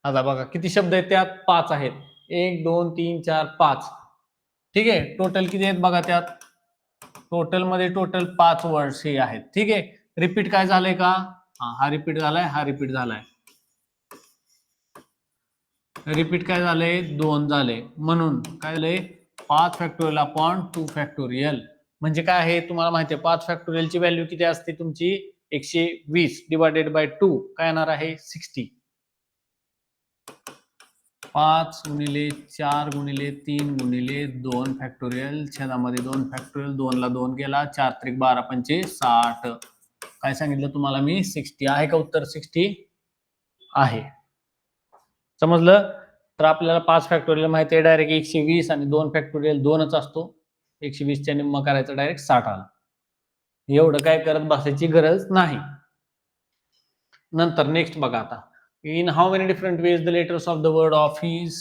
आता बघा किती शब्द आहेत त्यात? 5 आहेत. 1 2 3 4 5. ठीक आहे. टोटल किती आहेत बघा त्यात? टोटल मध्ये टोटल 5 वर्ड्स हे आहेत. ठीक आहे. रिपीट काय झालंय का? हा रिपीट झालाय, हा रिपीट झालाय. रिपीट काय झालंय? 2 झाले. म्हणून काय झालंय? 5 फॅक्टोरियल अपॉन 2 फॅक्टोरियल. म्हणजे काय आहे तुम्हाला माहिती आहे? 5 फॅक्टोरियलची व्हॅल्यू किती असते तुमची? 120 डिवायडेड बाय 2 काय येणार आहे? 60. 5 गुणिले 4 गुणिले 3 गुणिले 2 फॅक्टोरियल, छेदामध्ये 2 फॅक्टोरियल, 2 ला 2 गेला, 4 त्रिक 12 पंचे 60. काय सांगितलं तुम्हाला मी? 60 आहे का उत्तर? 60 आहे. समजलं? तर आपल्याला 5 फॅक्टोरियल माहिती आहे, डायरेक्ट 120 आणि 2 फॅक्टोरियल 2च असतो. 120 च्या निम्मा करायचं, डायरेक्ट 60 आला. एवढं काय करत बसायची गरज नाही. नंतर नेक्स्ट बघा आता. In how many different ways the letters of the word office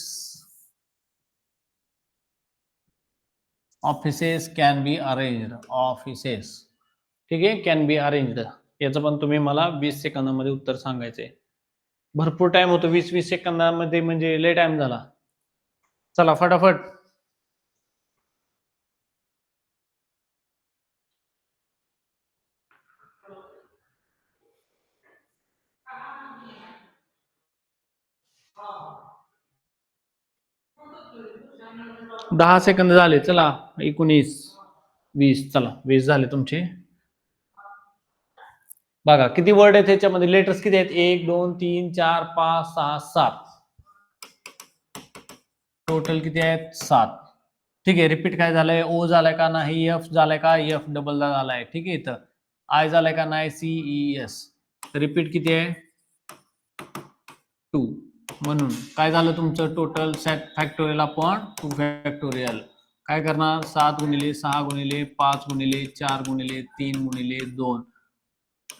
offices can be arranged. Offices, ठीक आहे, कॅन बी अरेंज्ड. याचं पण तुम्ही मला 20 सेकंदामध्ये उत्तर सांगायचंय. भरपूर टाइम होतो, 20-20 सेकंदामध्ये म्हणजे लय टाइम झाला. चला फटाफट. दहा सेकंद झाले. चला 19, 20, चला 20 झाले तुमचे. बघा किती वर्ड आहेत त्याच्यामध्ये, लेटर्स किती आहेत? 1 2 3 4 5 6 7, टोटल किती आहेत? 7. ठीक आहे, रिपीट काय झालंय? ओ झालाय का नाही? एफ झालाय का? एफ डबल झालाय. ठीक आहे, इथं आय झालाय का नाही? CES. रिपीट किती आहे? 2. म्हणून काय झालं तुमचं? Total factorial upon 2 factorial. काय करणार? 7 गुणिले 6 गुणिले 5 गुणिले 4 गुणिले 3 गुणिले 2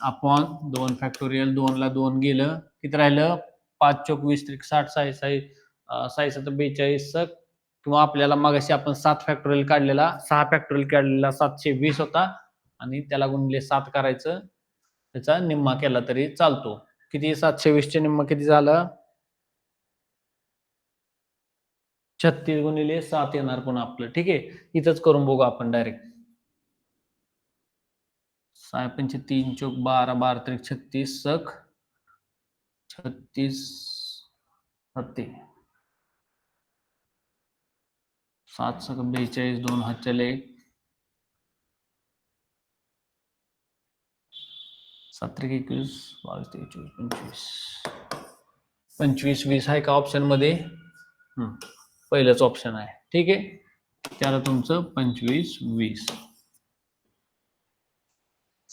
अपॉन 2 फॅक्टोरियल. 2 ला 2 गेलं, किती राहिलं? 5 चोक 20 त्रिक 60, 6 7 42. किंवा आपल्याला मगाशी आपण 7 फॅक्टोरियल काढलेला, 6 फॅक्टोरियल काढलेला 720 होता, आणि त्याला गुणिले 7 करायचं, त्याचा निम्मा केला तरी चालतो. किती? 720 चे निम्मा किती झालं? 36 गुणिले 7 येणार पुन्हा आपलं. ठीक आहे, इथंच करून बघू आपण डायरेक्ट. 6 पंचे 3 चोक 12, 12 त्रिक 36, सक 36 सत्ते 7 सक 42, 2 हात चले 7 त्रिक 21, 22 23 25, 25 20 आहे का ऑप्शन मध्ये? पहिलंच ऑप्शन आहे. ठीक आहे, त्याला तुमचं 25 20.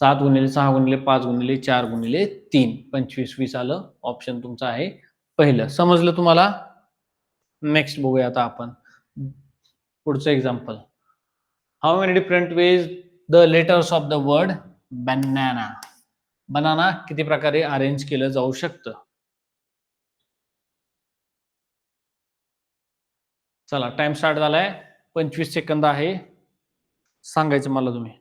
7 गुणिले 6 गुणिले 5 गुणिले 4 गुणिले 3, 25 20 आलं. ऑप्शन तुमचं आहे पहिलं. समजलं तुम्हाला? नेक्स्ट बघूया आता आपण पुढचं example. How many different ways the letters of the word banana. Banana किती प्रकारे अरेंज केलं जाऊ शकतं? चला टाइम स्टार्ट झालाय. 25 सेकंद आहे, सांगायचं मला तुम्ही.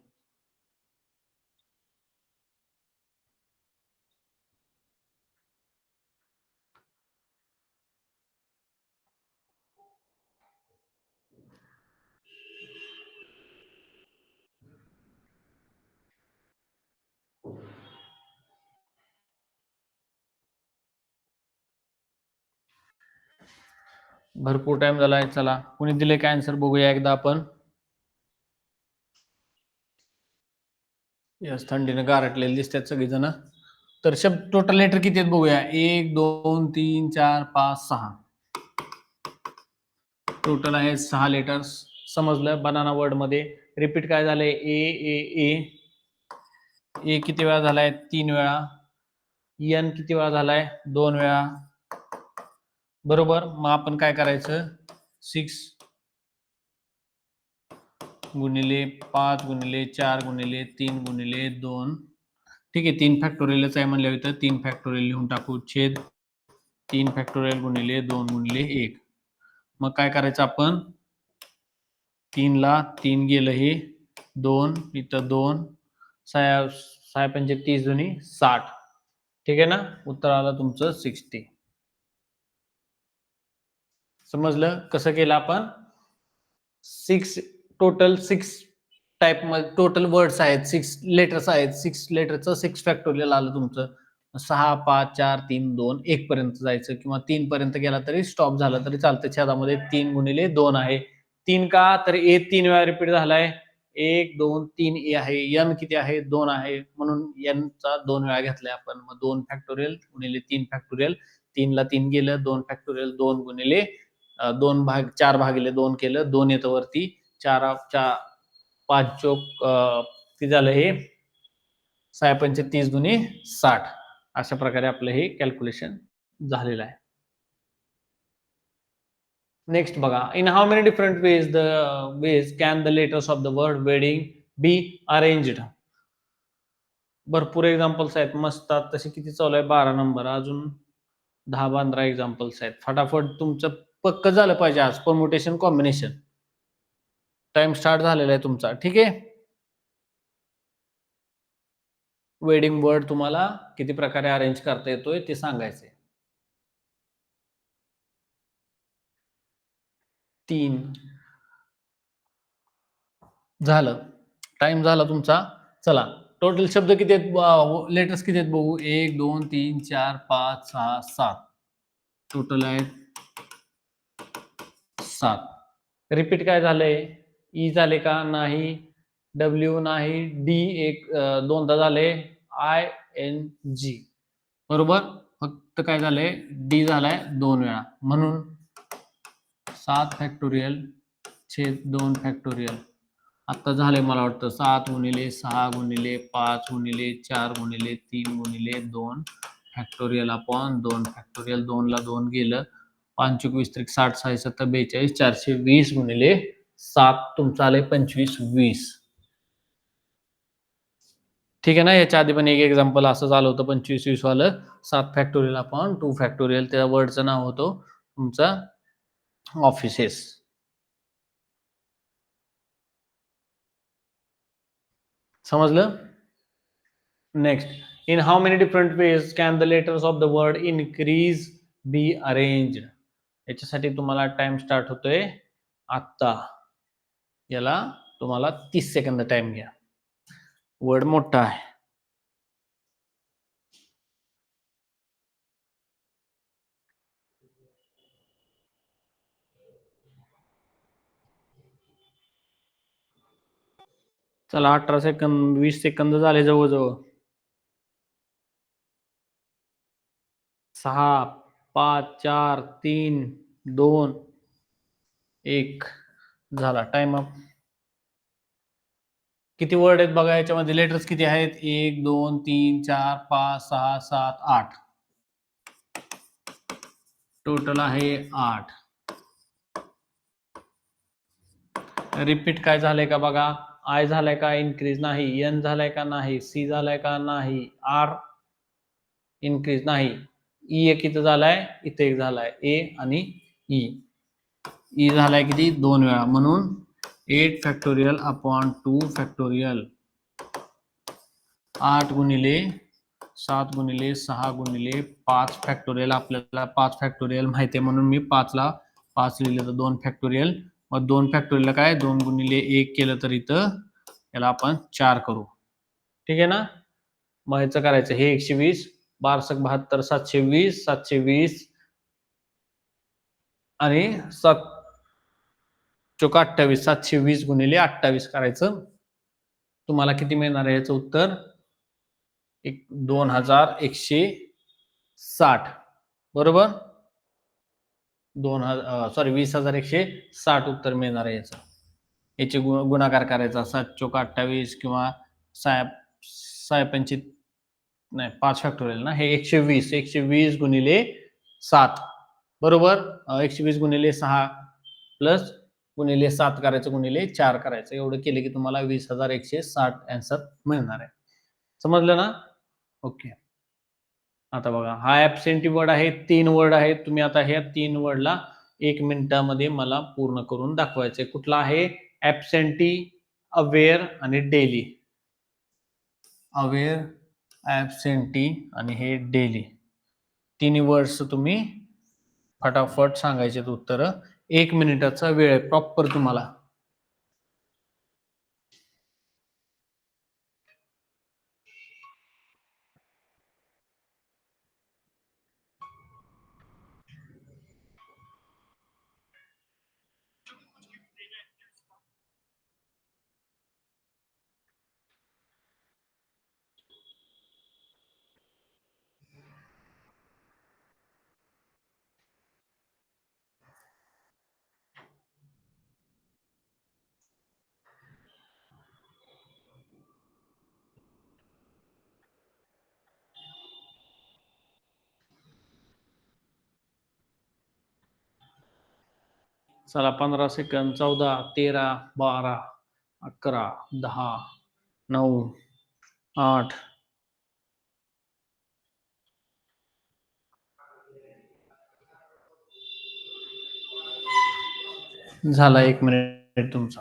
भरपूर टाइम झालाय. चला कुणी दिले काय आन्सर बघूया एकदा आपण. यस, थंडीनं गारटलेले दिसतात सगळेजण. तर शब्द टोटल लेटर किती आहेत बघूया. 1 2 3 4 5 6, टोटल आहे 6 लेटर्स. समजलं? बनाना वर्ड मध्ये रिपीट काय झालंय? ए ए ए. ए किती वेळा झालाय? 3 वेळा. एन किती वेळा झालाय? 2 वेळा. बरोबर. मग आपण काय करायचं? 6 गुणिले 5 गुणिले 4 गुणिले 3 गुणिले 2. ठीक आहे, 3 फॅक्टोरियलच आहे म्हणल्यावर इथं 3 फॅक्टोरियल लिहून टाकू. छेद 3 फॅक्टोरियल गुणिले 2 गुणिले 1. मग काय करायचं आपण? 3 ला 3 गेलं, हे 2 इथं 2, 6 पंचे 30 दुनी 60. ठीक आहे ना? उत्तर आलं तुमचं 60. समजलं कसं केलं आपण? 6 टोटल 6 टाइप मध्ये टोटल वर्ड्स आहेत, 6 लेटर्स आहेत. 6 लेटरचं 6 फॅक्टोरियल आलं तुमचं. 6 5 4 3 2 1 पर्यंत जायचं, किंवा 3 पर्यंत गेला तरी स्टॉप झाला तरी चालतं. छेदामध्ये 3 गुणिले 2 आहे. 3 का? तर ए 3 वेळा रिपीट झालाय. 1 2 3 ए आहे. एन किती आहे? 2 आहे, म्हणून एन चा 2 वेळा घेतलाय आपण. मग 2 फॅक्टोरियल गुणिले 3 फॅक्टोरियल, 3 ला 3 गेलं, 2 फॅक्टोरियल 2 गुणिले 4 भागिले 2 केलं, 2 येतं वरती, 5 चोक किती झालं हे 6 30 गुणी 60. अशा प्रकारे आपलं हे कॅल्क्युलेशन झालेलं आहे. नेक्स्ट बघा, in how many different ways can the letters of the word wedding be arranged. भरपूर एक्झाम्पल्स आहेत, मस्त. तसे किती चालू आहे 12 नंबर, अजून 10-15 एक्झाम्पल्स आहेत. फटाफट तुमचं पक्क झालं पाहिजे आज परम्युटेशन कॉम्बिनेशन. टाइम स्टार्ट झालेला आहे तुमचा, ठीक आहे. वेडिंग वर्ड तुम्हाला किती प्रकारे अरेंज करता येतोय ते सांगायचंय. 3 झालं, टाइम झाला तुमचा. चला, टोटल शब्द किती आहेत, लेटर्स किती आहेत बघू. 1 2 3 4 5 6 7 टोटल आहेत 7. रिपीट काय झालंय, ई झाले का नाही, डब्ल्यू नाही, डी दोनदा झाले, आय एन जी बरोबर. फक्त काय झालंय, डी झालाय 2 वेळा, म्हणून 7 फॅक्टोरियल छेद 2 फॅक्टोरियल. आता झाले मला वाटतं 7 गुणिले 6 गुणिले 5 गुणिले 4 गुणिले 3 गुणिले 2 फॅक्टोरियल अपॉन 2 फॅक्टोरियल. 2 ला 2 गेलं, 5 × 20 = 60 6 7 42 420 गुणिले 7 तुमचं आलंय 25-20. ठीक आहे ना. याच्या आधी पण एक एक्झाम्पल असं झालं होतं 25-20 वालं. 7 फॅक्टोरियल अपॉन 2 फॅक्टोरियल, त्या वर्डचं नाव होतं तुमचा ऑफिसेस. समजलं. Next, in how many different ways can the letters of the word increase be arranged. याच्यासाठी तुम्हाला टाइम स्टार्ट होतोय आत्ता. याला तुम्हाला 30 सेकंद टाइम घ्या. वर्ड मोठा आहे. चला, 18 सेकंद, 20 सेकंद झाले जवळजवळ. 6 5 4 3 2 1 झाला टाइम अप. किती वर्ड आहेत बघा याच्यामध्ये, लेटर्स किती आहेत, 1 2 3 4 5 6 7 8 टोटल आहे 8. रिपीट काय झालंय का बघा, आय झालाय का इन्क्रीज नाही, एन झालाय का नाही, सी झालाय का नाही, आर इन्क्रीज नाही, ई एक इथं झालाय, इथे एक झालाय, ए आणि ई. ई झालाय किती 2 वेळा, म्हणून 8 फॅक्टोरियल अपॉन 2 फॅक्टोरियल. 8 गुणिले 7 गुणिले 6 गुणिले 5 फॅक्टोरियल. आपल्याला 5 फॅक्टोरियल माहिती आहे म्हणून मी 5 ला 5 लिहिलं, तर 2 फॅक्टोरियल. मग 2 फॅक्टोरियल काय 2 गुणिले 1 केलं तर इथं याला आपण 4 करू. ठीक आहे ना. मग ह्याचं करायचं, हे 120 12 72 720 720 आणि 7 चोक 28 720 गुणिले 28 करायचं. तुम्हाला किती मिळणार आहे याचं उत्तर, 2160 बरोबर. 20160 उत्तर मिळणार आहे याचं. याचे गुणाकार करायचा, 7 चोक 28 किंवा 6 नाही 5 फॅक्टोरियल ना, हे 120 गुणिले 7 बरोबर. 120 गुणिले 6 प्लस गुणिले 7 करायचं गुणिले 4 करायचं, एवढं केलं की तुम्हाला 20160 आन्सर मिळणार आहे. समजलं ना. ओके. आता बघा, हा ऍबसेंटी वर्ड आहे, 3 वर्ड आहेत. तुम्ही आता ह्या 3 वर्डला 1 मिनिटामध्ये मला पूर्ण करून दाखवायचंय. कुठला आहे, ऍबसेंटी, अवेअर आणि डेली. अवेअर, ऍबसेंटी आणि हे डेली, तिन्ही वर्ड्स तुम्ही फटाफट सांगायचे उत्तर. 1 मिनिटाचा वेळ आहे प्रॉपर तुम्हाला. चला 15 सेकंद, 14, 13, 12, 11, 10, 9, 8. झाला 1 मिनिट तुमचा.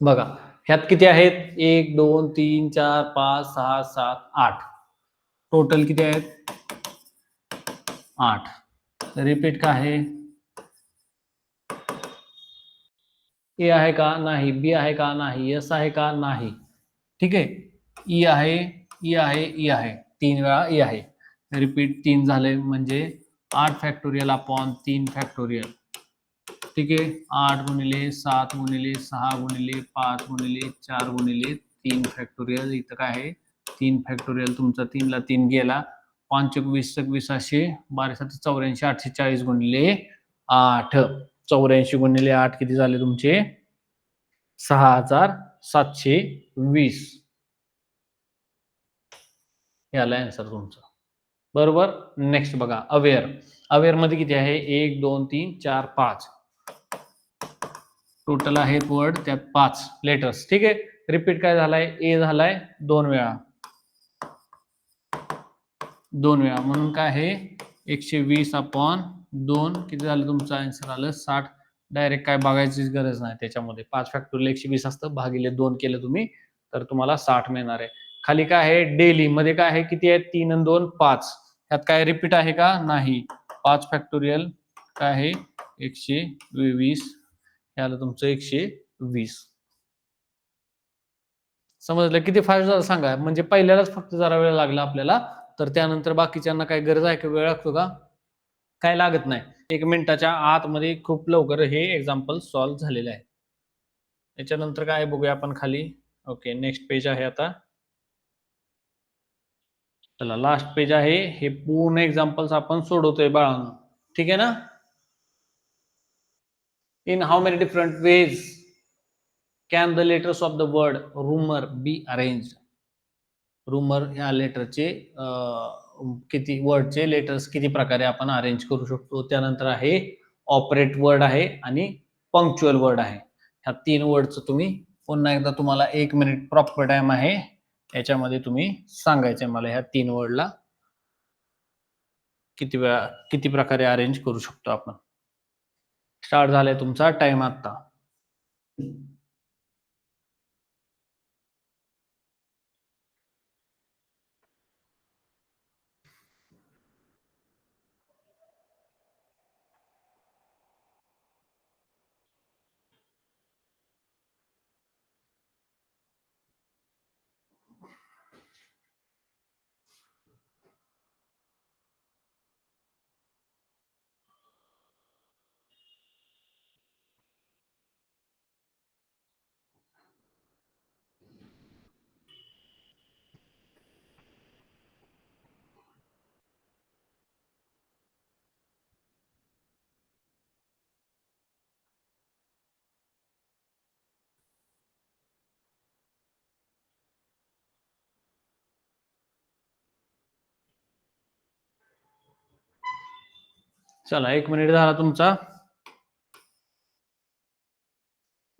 बघा ह्यात किती आहेत? 1, 2, 3, 4, 5, 6, 7, 8. टोटल किती आहेत? 8. रिपीट काय आहे? ए आहे का? नाही. बी आहे का? नाही. एस आहे का? नाही. ठीक आहे. ई आहे, ई आहे, ई आहे. 3 वेळा ई आहे. रिपीट 3 झाले म्हणजे 8 फॅक्टोरियल अपॉन 3 फॅक्टोरियल. ठीक आहे. 8 गुणिले 7 गुणिले 6 गुणिले 5 गुणिले 4 गुणिले 3 फॅक्टोरियल. इथं काय आहे? 3 फॅक्टोरियल. तुमचा 3 ला 3 गेला. 5 × 20 = 20, 12 × 7 = 84, 840 गुणिले 8. 84 गुणिले 8 किती झाले तुमचे? 6720. याला आन्सर तुमचा. बरोबर. नेक्स्ट बघा अवेअर. अवेअर मध्ये किती आहे? 1, 2, 3, 4, 5. टोटल आहेत वर्ड त्यात 5 लेटर्स. ठीक आहे. रिपीट काय झालाय? ए झालाय 2 वेळा. 2 वेळा म्हणून काय आहे? 120 अपॉन 2 किती झालं तुमचं? आन्सर आलं 60. डायरेक्ट काय बघायची गरज नाही त्याच्यामध्ये. 5 फॅक्टोरियल 120 असतं, भागिले 2 केलं तुम्ही तर तुम्हाला 60 मिळणार आहे. खाली काय आहे? डेली मध्ये काय आहे? किती आहेत? 3 आणि 2 5. ह्यात काय रिपीट आहे का? नाही. 5 फॅक्टोरियल काय आहे? 120. हे आलं तुमचं 120. समजलं? किती फास्ट झालं सांगा. म्हणजे पहिल्यालाच फक्त जरा वेळ लागला आपल्याला, तर त्यानंतर बाकीच्यांना काय गरज आहे का? वेळ लागतो का? काय लागत नाही. 1 मिनिटाच्या आतमध्ये खूप लवकर हे एक्झाम्पल सॉल्व्ह झालेले आहे. याच्यानंतर काय बघूया आपण खाली. ओके, नेक्स्ट पेज आहे आता. चला लास्ट पेज आहे. हे पूर्ण एक्झाम्पल्स आपण सोडवतोय बाळांनो. ठीक आहे ना? In how many different ways can the letters of the word rumour be arranged? Rumour ह्या लेटरचे किती वर्डचे लेटर्स किती प्रकारे आपण अरेंज करू शकतो. त्यानंतर आहे ऑपरेट वर्ड आहे आणि पंक्च्युअल वर्ड आहे. ह्या 3 वर्डचं तुम्ही पुन्हा एकदा तुम्हाला 1 मिनिट प्रॉपर टाइम आहे. याच्यामध्ये तुम्ही सांगायचंय मला ह्या 3 वर्डला किती वेळा किती प्रकारे अरेंज करू शकतो आपण. स्टार्ट झालाय तुमचा टाइम आता. चला 1 मिनिट झाला तुमचा.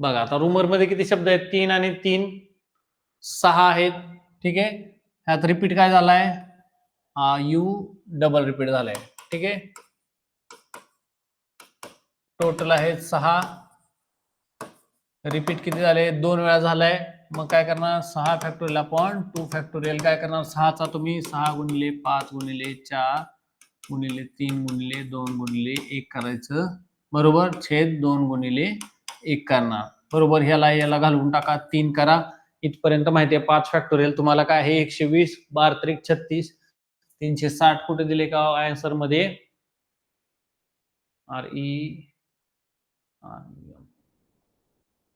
बघा आता रूमर मध्ये किती शब्द आहेत? 3 आणि 3 6 आहेत. ठीक आहे. ह्यात रिपीट काय झालाय? यू डबल रिपीट झालाय. ठीक आहे. टोटल आहे 6. रिपीट किती झाले? 2 वेळा झालाय. मग काय करणार? 6 फॅक्टोरियल अपॉन 2 फॅक्टोरियल. काय करणार? 6 चा तुम्ही 6 गुणिले 5 गुणिले 4 गुणिले 3 गुणिले 2 गुणिले 1 करायचं. बरोबर. छेद 2 गुणिले 1 करणार. बरोबर. ह्याला याला घालवून टाका. 3 करा. इथपर्यंत माहिती आहे. 5 फॅक्टोरियल तुम्हाला काय आहे? 120 12 त्रिक 36 360 कुठे दिले का आन्सर मध्ये?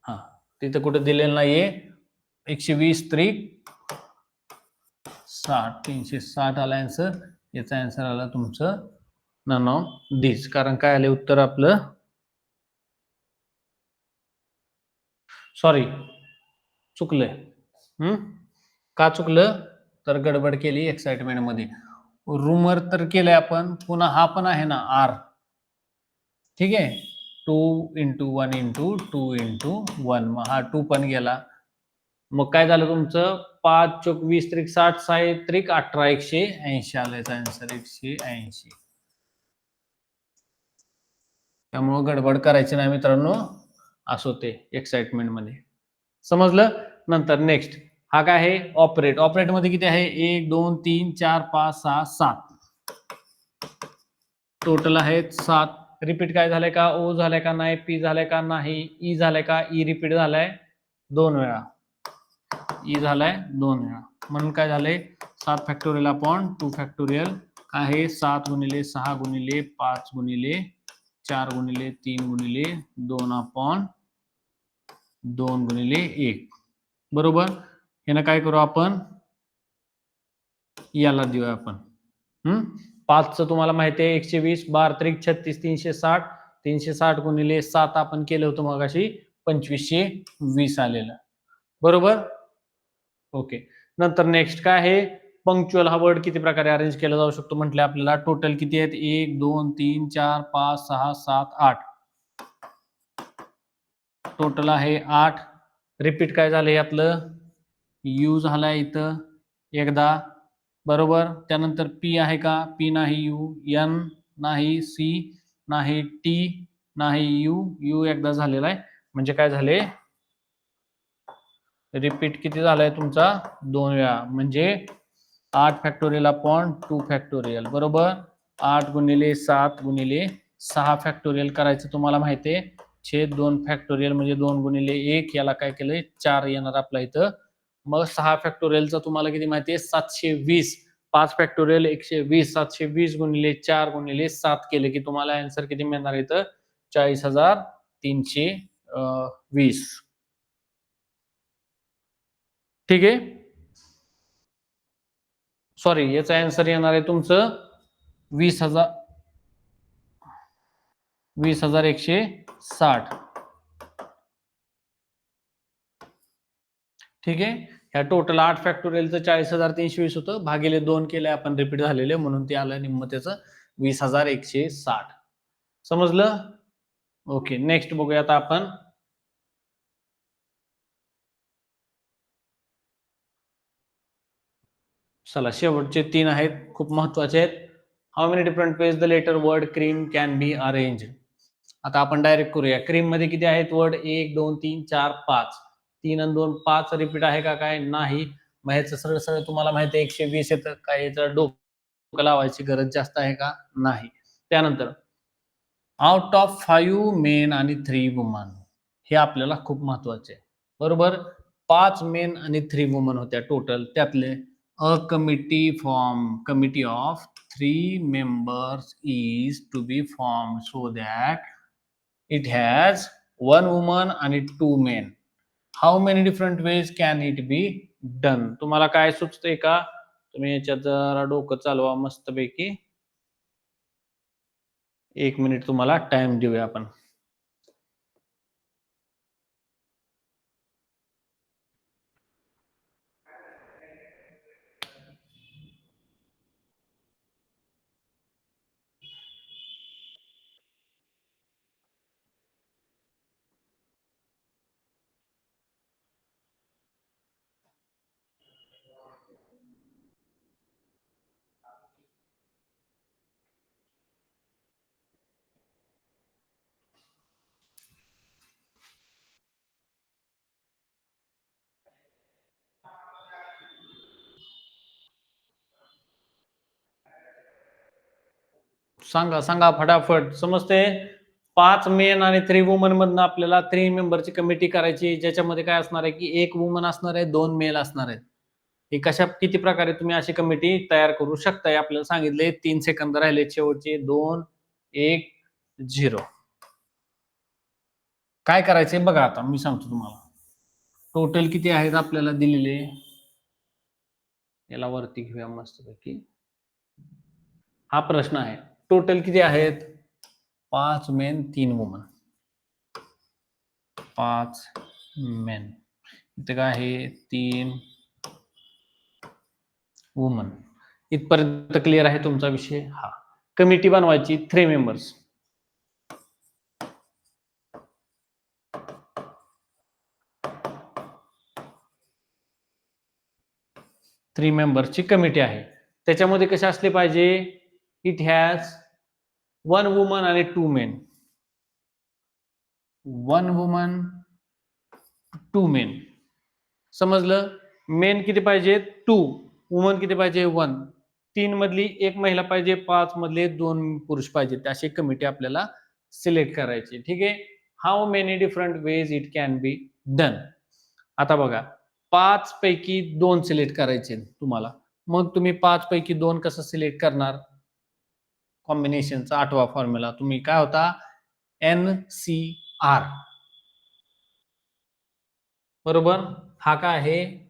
हा तिथं कुठे दिलेलं नाहीये. 120 त्रिक 60 360 आला आन्सर. याचा आन्सर आला तुमचं नन ऑफ दिस. कारण काय आले उत्तर आपलं? सॉरी चुकलंय. का चुकलं? तर गडबड केली एक्साइटमेंट मध्ये. रूमर तर केलंय आपण, पुन्हा हा पण आहे ना आर, ठीक आहे, 2 × 1 × 2 × 1, मग हा 2 पण गेला. मग काय झालं तुमचं, 5 चोक 20 त्रिक 60, 6 त्रिक 18, 180 आलं याचा आन्सर, 180. त्यामुळं गडबड करायची नाही मित्रांनो, असं होते एक्साइटमेंट मध्ये. समजलं. नंतर नेक्स्ट हा काय आहे, ऑपरेट. ऑपरेट मध्ये किती आहे, 1 2 3 4 5 6 7, टोटल आहेत 7. रिपीट काय झालंय का, ओ झालंय का नाही, पी झालंय का नाही, ई झालंय का, ई रिपीट झालाय 2 वेळा, ई झालाय 2 वेळा, म्हणून काय झालंय 7 फॅक्टोरियल अपॉन 2 फॅक्टोरियल काय आहे, 7 गुणिले 6 गुणिले 5 गुणिले 4 गुणिले 3 गुणिले 2 अपॉन 2 गुणिले 1, बरोबर. यानं काय करू आपण, याला देऊया आपण. 5चं तुम्हाला माहिती आहे 120, 12 त्रिक 36, 360, 360 गुणिले 7 आपण केलं होतं मग अशी 2520 आलेलं, बरोबर. ओके. नंतर नेक्स्ट काय आहे, पंक्च्युअल. हा वर्ड किती प्रकारे अरेंज केला जाऊ शकतो म्हटले आपल्याला. टोटल किती आहेत, 1 2 3 4 5 6 7 8, टोटल आहे 8. रिपीट काय झालंय यातलं, यू झालाय इथं एकदा, बरोबर. त्यानंतर पी आहे का, पी नाही, यू, एन नाही, सी नाही, टी नाही, यू, यू एकदा झालेला आहे, म्हणजे काय झाले, रिपीट किती झालाय तुमचा 2 वेळा, म्हणजे 8 फॅक्टोरियल अपॉन 2 फॅक्टोरियल, बरोबर. 8 गुणिले 7 गुणिले 6 फॅक्टोरियल करायचं तुम्हाला माहिती आहे, छेद 2 फॅक्टोरियल म्हणजे 2 गुणिले 1, याला काय केलंय 4 येणार आपला इथं. मग 6 फॅक्टोरियलचं तुम्हाला किती माहिती आहे, 720. 5 फॅक्टोरियल 120, 720 गुणिले 4 गुणिले 7 केले की तुम्हाला आन्सर किती मिळणार इथं, 40,320. ठीक आहे. सॉरी, याचा आन्सर येणार आहे तुमचं 20,160. ठीक आहे. ह्या टोटल 8 फॅक्टोरियलचं 40,320 होतं, भागिले 2 केले आपण, रिपीट झालेले म्हणून ते आलं निम्म त्याचं 20,160. समजलं. ओके. नेक्स्ट बघूया आता आपण. चला, शेवटचे 3 आहेत, खूप महत्वाचे आहेत. How many different ways the letter word cream can be arrange. आता आपण डायरेक्ट करूया. क्रीम मध्ये किती आहेत वर्ड, 1 2 3 4 5, 3 आणि 2 5, रिपीट आहे का, काय नाही. मग ह्याचं सरळ सरळ तुम्हाला माहिती आहे 120 येतं, काय याचं डोकं लावायची गरज जास्त आहे का, नाही. त्यानंतर आउट ऑफ 5 मेन आणि 3 वुमन, हे आपल्याला खूप महत्वाचे आहे, बरोबर. 5 मेन आणि 3 वुमन होत्या टोटल, त्यातले a committee of 3 members is to be form so that it has 1 woman आणि 2 men. How many different ways can it be done. तुम्हाला काय सुचतंय का, तुम्ही याच्यात जरा डोकं चालवा मस्तपैकी. 1 मिनिट तुम्हाला टाइम देऊया आपण. सांगा सांगा फटाफट, समजते. 5 मेन आणि 3 वुमन मधनं आपल्याला 3 मेंबरची कमिटी करायची, ज्याच्यामध्ये काय असणार आहे की 1 वुमन असणार आहे, 2 मेल असणार आहेत. हे कशा किती प्रकारे तुम्ही अशी कमिटी तयार करू शकताय, आपल्याला सांगितले. 3 सेकंद राहिले शेवटचे, 2 1 0. काय करायचंय बघा, आता मी सांगतो तुम्हाला. टोटल किती आहेत आपल्याला दिलेले, याला वरती घेऊया मस्तपैकी. हा प्रश्न आहे, टोटल किती आहेत, 5 मेन 3 वुमन, 5 मेन, इथे काय आहे 3 वुमन. इथपर्यंत क्लिअर आहे तुमचा विषय? हा. कमिटी बनवायची 3 मेंबर्स. थ्री मेंबर्सची कमिटी आहे. त्याच्यामध्ये कसे असले पाहिजे? इट हॅज 1 वुमन आणि 2 मेन. 1 woman 2 main. समजलं? मेन किती पाहिजे? 2. वुमन किती पाहिजे? 1. 3 मधली एक महिला पाहिजे, 5 मधले 2 पुरुष पाहिजेत. अशी कमिटी आपल्याला सिलेक्ट करायची. ठीक आहे. How many different ways it can be done. आता बघा, 5 पैकी 2 सिलेक्ट करायचे तुम्हाला. मग तुम्ही 5 पैकी 2 कसं सिलेक्ट करणार? कॉम्बिनेशनचा 8वा फॉर्म्युला तुम्ही काय होता? NCR. बरोबर? हा काय आहे?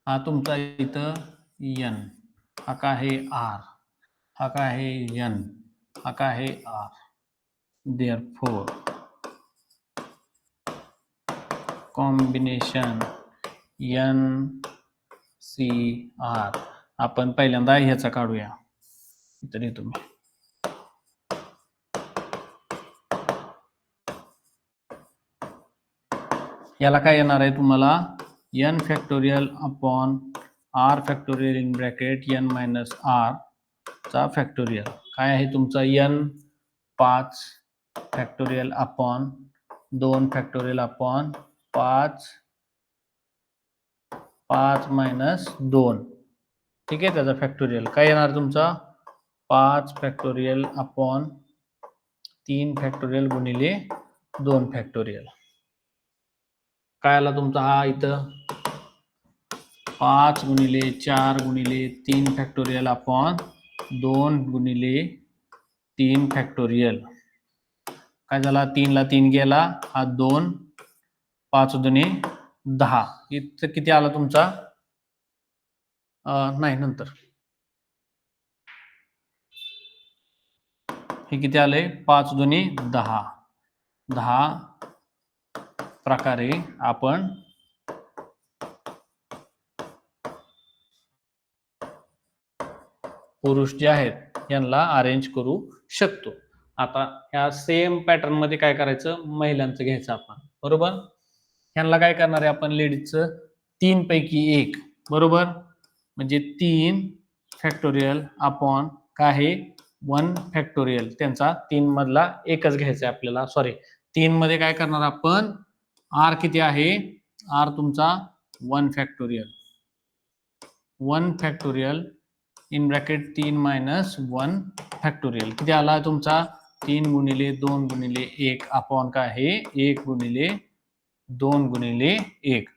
हा तुमचा इथं N. हा काय आहे? R. हा काय आहे? N. हा काय आहे? R. Therefore, combination NCR. आपण पहिल्यांदा ह्याचा काढूया. इथं तुम्ही याला काय येणार आहे तुम्हाला? n factorial upon r factorial in bracket n minus r चा फॅक्टोरियल. काय आहे तुमचा? n 5 factorial upon 2 factorial upon 5 minus 2. ठीक आहे. त्याचा फॅक्टोरियल काय येणार तुमचा? 5 फॅक्टोरियल अपॉन 3 फॅक्टोरियल गुणिले 2 फॅक्टोरियल. काय आला तुमचा हा इथं? 5 गुणिले 4 गुणिले 3 फॅक्टोरियल अपॉन 2 गुणिले 3 फॅक्टोरियल. काय झाला? 3 ला 3 गेला, हा 2, 5 दुने 10. इथं किती आला तुमचा? नाही, नंतर हे किती आलंय? 5 दुने 10. 10 प्रकारे आपण पुरुष जे आहेत यांना अरेंज करू शकतो. आता ह्या सेम पॅटर्न मध्ये काय करायचं? महिलांचं घ्यायचं आपण. बरोबर? ह्यांना काय करणार आहे आपण? लेडीजचं 3 पैकी 1. बरोबर? म्हणजे 3 फॅक्टोरियल अपॉन काय आहे? 1 फॅक्टोरियल. त्यांचा 3 मधला एकच घ्यायचा आहे आपल्याला. सॉरी, 3 मध्ये काय करणार आपण? R किती आहे? R तुमचा 1 factorial. 1 factorial in bracket 3 minus 1 factorial. किती आला तुमचा? 3 गुणिले 2 गुणिले 1 अपॉन काय आहे? 1 गुणिले 2 गुणिले 1.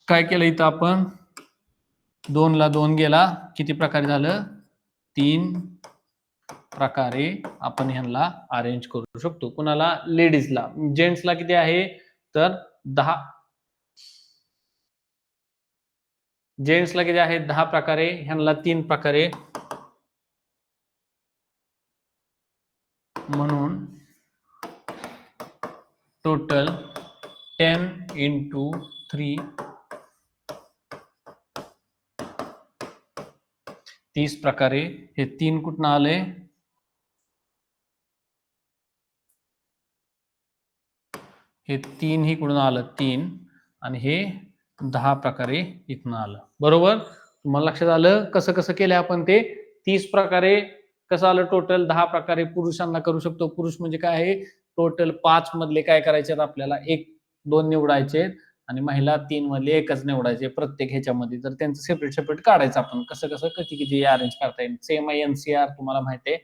काय केलं इथं आपण? 2 ला 2 गेला, किती प्रकारे झालं? 3 प्रकारे आपण ह्यांना अरेंज करू शकतो. कुणाला? लेडीजला. जेंट्सला किती आहे? तर 10. जेंट्सला किती आहे? 10 प्रकारे. ह्यांना 3 प्रकारे. म्हणून टोटल 10 into 3 30 प्रकारे. हे 3 कुठनं आले? हे 3 ही कुठून आलं? 3. आणि हे 10 प्रकारे इथनं आलं. बरोबर? तुम्हाला लक्षात आलं कसं कसं केलं आपण ते? 30 प्रकारे कसं आलं? टोटल 10 प्रकारे पुरुषांना करू शकतो. पुरुष म्हणजे काय आहे? टोटल 5 मधले काय करायचे आपल्याला? 1 2 निवडायचे आणि महिला 3 मधले एकच निवडायचे प्रत्येक ह्याच्यामध्ये. तर त्यांचं सेपरेट सेपरेट काढायचं आपण. कसं कसं किती किती अरेंज करता येईल. सेम NCR तुम्हाला माहिती आहे.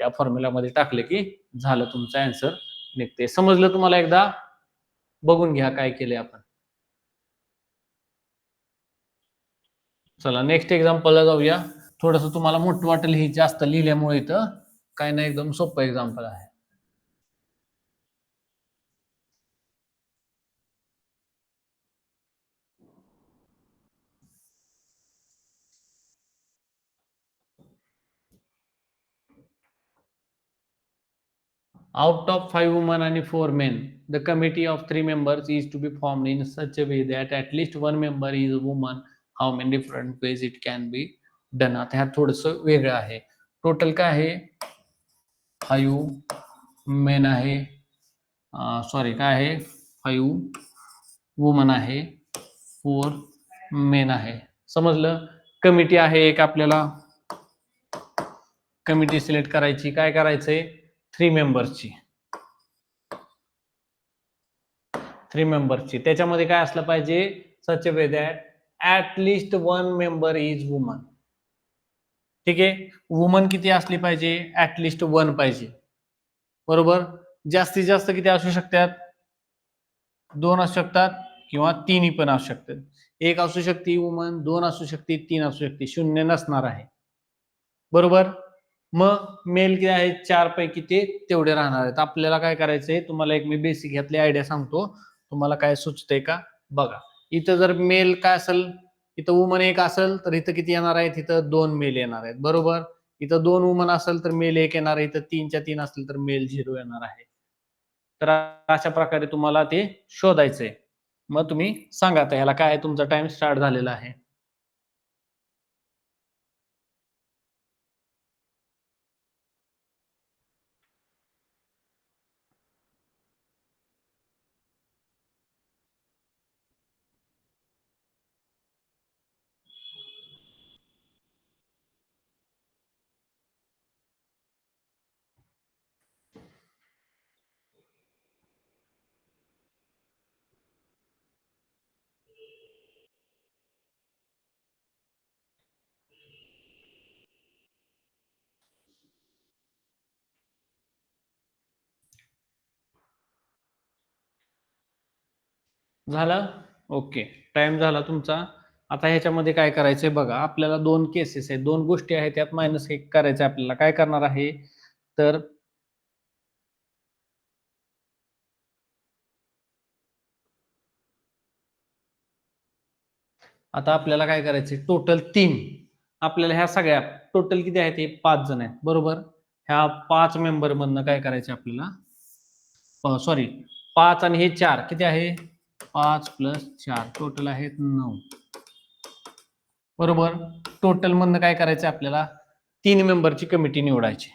त्या फॉर्म्युलामध्ये टाकले की झालं, तुमचा आन्सर निघते. समजलं तुम्हाला? एकदा बघून घ्या काय केले आपण. चला नेक्स्ट एक्झाम्पलला जाऊया. थोडंसं तुम्हाला मोठं वाटेल हे जास्त लिहिल्यामुळे. इथं काय नाही, एकदम सोपं एक्झाम्पल आहे. Out of 5 women and 4 men, the committee of 3 members is to be formed in such a way that at least one member is a woman. How many different ways it can be done? आता ह्यात थोडंसं वेगळं आहे. Total काय आहे? 5 main आहे, sorry काय आहे, 5 वुमन आहे, 4 मेन आहे. समजलं? कमिटी आहे एक, आपल्याला कमिटी सिलेक्ट करायची. काय करायचंय? 3 मेंबर्सची, 3 मेंबर्सची. त्याच्यामध्ये काय असलं पाहिजे? Such a way that at least 1 member is woman. ठीक आहे. वुमन किती असली पाहिजे? ऍट लिस्ट 1 पाहिजे. बरोबर. जास्तीत जास्त किती असू शकतात? 2 असू शकतात किंवा 3 पण असू शकतात. 1 असू शकते वुमन, 2 असू शकते, 3 असू शकते, 0 नसणार आहे. बरोबर. मग मेल किती आहे? 4 पैकी ते तेवढे राहणार आहेत. आपल्याला काय करायचंय? तुम्हाला एक मी बेसिक ह्यातली आयडिया सांगतो. तुम्हाला काय सुचतंय का बघा. इथं जर मेल काय असेल, इथं वुमन 1 असेल तर इथं किती येणार आहेत? इथं 2 मेल येणार आहेत. बरोबर. इथं 2 वुमन असेल तर मेल 1 येणार आहे. इथं 3च्या 3 असतील तर मेल 0 येणार आहे. तर अशा प्रकारे तुम्हाला ते शोधायचंय. मग तुम्ही सांगा आता ह्याला काय, तुमचा टाइम स्टार्ट झालेला आहे. झालं? ओके. टाइम झाला तुमचा. आता ह्याच्यामध्ये काय करायचंय बघा. आपल्याला 2 केसेस आहेत, 2 गोष्टी आहेत, त्यात -1 करायचं आपल्याला. काय करणार आहे? तर आता आपल्याला काय करायचंय? टोटल 3. आपल्याला ह्या सगळ्या टोटल किती आहेत? हे 5 जण आहेत. बरोबर. ह्या 5 मेंबर मधनं काय करायचं आपल्याला? सॉरी, 5 आणि हे 4 किती आहे? 5 + 4 टोटल आहेत 9. बरोबर. टोटल मधनं काय करायचं आपल्याला? 3 मेंबरची कमिटी निवडायची.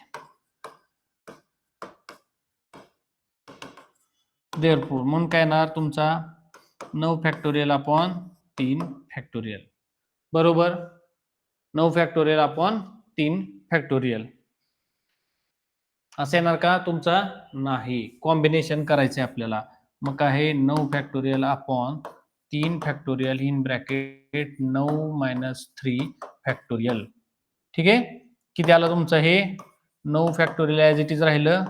देअरफॉर म्हणून काय येणार तुमचा? 9 फॅक्टोरियल अपॉन 3 फॅक्टोरियल. बरोबर. 9 फॅक्टोरियल अपॉन 3 फॅक्टोरियल असं येणार का तुमचा? नाही. कॉम्बिनेशन करायचंय आपल्याला. मग काय आहे? 9 factorial upon 3 factorial in bracket 9 - 3 factorial. ठीक आहे. किती आलं तुमचं हे? 9 फॅक्टोरियल ॲज इट इज राहिलं.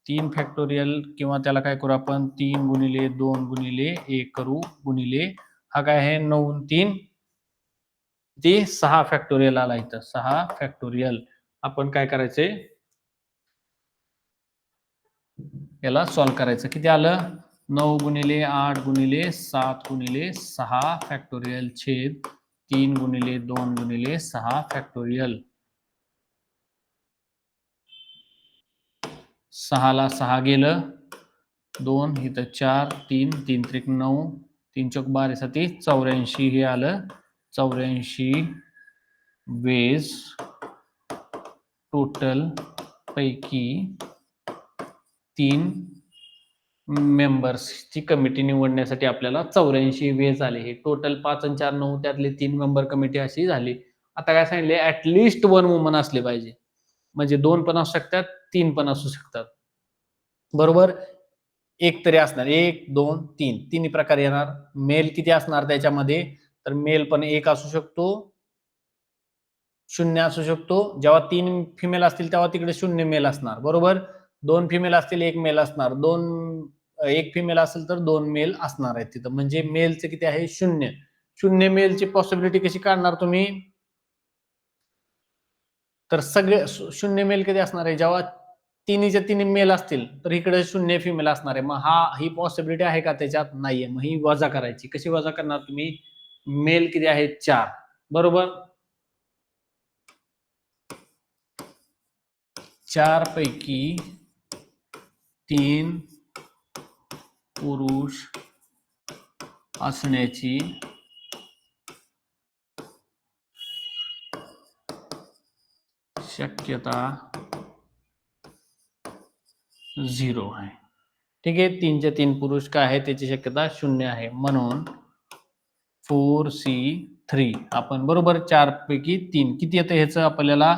3 फॅक्टोरियल किंवा त्याला काय करू आपण? 3 गुणिले 2 गुणिले 1 करू गुणिले हा काय आहे? 9 आणि 3 ते 6 फॅक्टोरियल आला इथं. 6 फॅक्टोरियल. आपण काय करायचंय? याला सॉल्व्ह करायचं. किती आलं? 9 गुणिले 8 गुणिले 7 गुणिले 6 फॅक्टोरियल छेद 3 गुणिले 2 गुणिले 6 फॅक्टोरियल. 6 ला 6 गेलं, 2 इथं 4, 3 3 त्रिक 9, 3 चौक 12 7 84 हे आलं. 84 वेज टोटल पैकी 3 मेंबर्सची कमिटी निवडण्यासाठी आपल्याला 84 वेज आले. हे टोटल 5 आणि 4 9 त्यातले 3 मेंबर कमिटी अशी झाली. आता काय सांगितले? ऍटलिस्ट 1 वुमन असले पाहिजे. म्हणजे 2 पण असू शकतात, 3 पण असू शकतात. बरोबर. एक तरी असणार. 1 2 3 तिन्ही प्रकार येणार. मेल किती असणार त्याच्यामध्ये? तर मेल पण 1 असू शकतो, 0 असू शकतो. जेव्हा 3 फिमेल असतील तेव्हा तिकडे 0 मेल असणार. बरोबर. 2 फिमेल असतील, 1 मेल असणार. 1 फिमेल असेल तर 2 मेल असणार आहेत तिथं. म्हणजे मेलचे किती आहे? 0. 0 मेलची पॉसिबिलिटी कशी काढणार तुम्ही? तर सगळे 0 मेल कधी असणार आहे? जेव्हा तिन्हीच्या तिन्ही मेल असतील तर इकडे 0 फिमेल असणार आहे. मग ही पॉसिबिलिटी आहे का त्याच्यात? नाहीये. मग ही वजा करायची. कशी वजा करणार तुम्ही? मेल किती आहे? 4. बरोबर. 4 पैकी 3 पुरुष असण्याची शक्यता 0 आहे. ठीक आहे, 3चे 3 पुरुष काय आहे त्याची शक्यता 0 आहे. म्हणून 4C3 आपण बरोबर 4 पैकी 3 किती येतं ह्याचं आपल्याला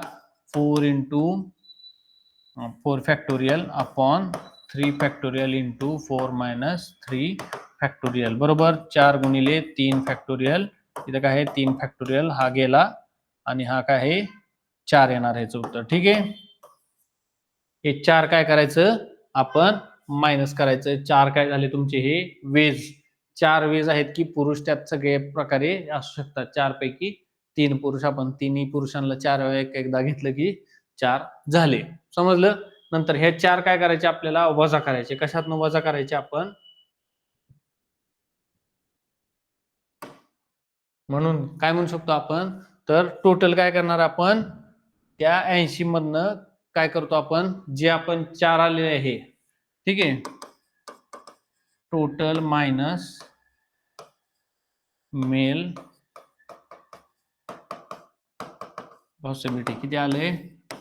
4 into 4 factorial upon 3 factorial into 4 minus 3 factorial बरोबर 4 गुणिले 3 फॅक्टोरियल. इथं काय आहे 3 फॅक्टोरियल हा गेला आणि हा काय आहे 4 येणार ह्याचं उत्तर. ठीक आहे, हे 4 काय करायचं आपण मायनस करायचं. 4 काय झाले तुमचे हे वेज. 4 वेज आहेत की पुरुष त्यात सगळे प्रकारे असू शकतात. 4 पैकी 3 पुरुष आपण तिन्ही पुरुषांना 4 वेळा एकदा घेतलं की 4 झाले. समजलं. नंतर हे 4 काय करायचे आपल्याला वजा करायचे. कशातनं वजा करायचे आपण म्हणून काय म्हणू शकतो आपण तर टोटल काय करणार आपण त्या 80 मधनं काय करतो आपण जे आपण 4 आलेले आहे ठीक आहे टोटल मायनस मेल पॉसिबिलिटी किती आले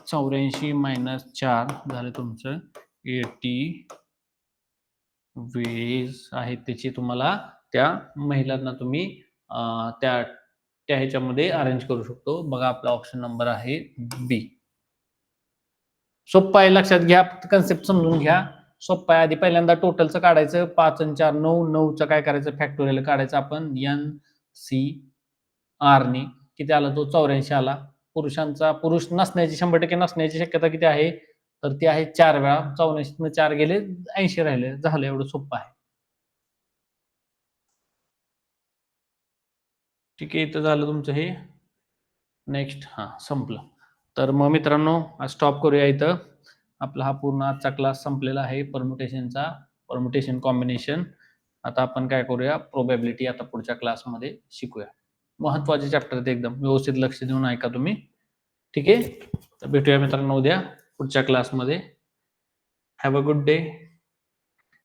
84 मायनस 4 झाले तुमचं 80 वेज आहेत त्याची तुम्हाला त्या महिलांना तुम्ही त्या ह्याच्यामध्ये अरेंज करू शकतो. बघा आपला ऑप्शन नंबर आहे बी. सोप्पा आहे, लक्षात घ्या, कन्सेप्ट समजून घ्या. सोप्पा आहे. आधी पहिल्यांदा टोटलचं काढायचं 5 आणि 4 9 9चं काय करायचं फॅक्टोरियल काढायचं आपण NCR ने किती आला तो 84 आला. पुरुषांचा पुरुष नसण्याची 100% नसण्याची शक्यता किती आहे तर ती आहे 4 वेळा 84 4 गेले 80 राहिले. झालं, एवढं सोपं आहे. ठीक आहे, इथं झालं तुमचं हे. नेक्स्ट संपलं. तर मग मित्रांनो आज स्टॉप करूया इथं. आपला हा पूर्ण आजचा क्लास संपलेला आहे परम्युटेशनचा, परम्युटेशन कॉम्बिनेशन. आता आपण काय करूया प्रोबॅबिलिटी आता पुढच्या क्लासमध्ये शिकूया. महत्वाचे चॅप्टर आहेत, एकदम व्यवस्थित लक्ष देऊन ऐका तुम्ही. ठीक आहे, तर भेटूया मित्रांनो उद्या पुढच्या क्लासमध्ये. Have a good day.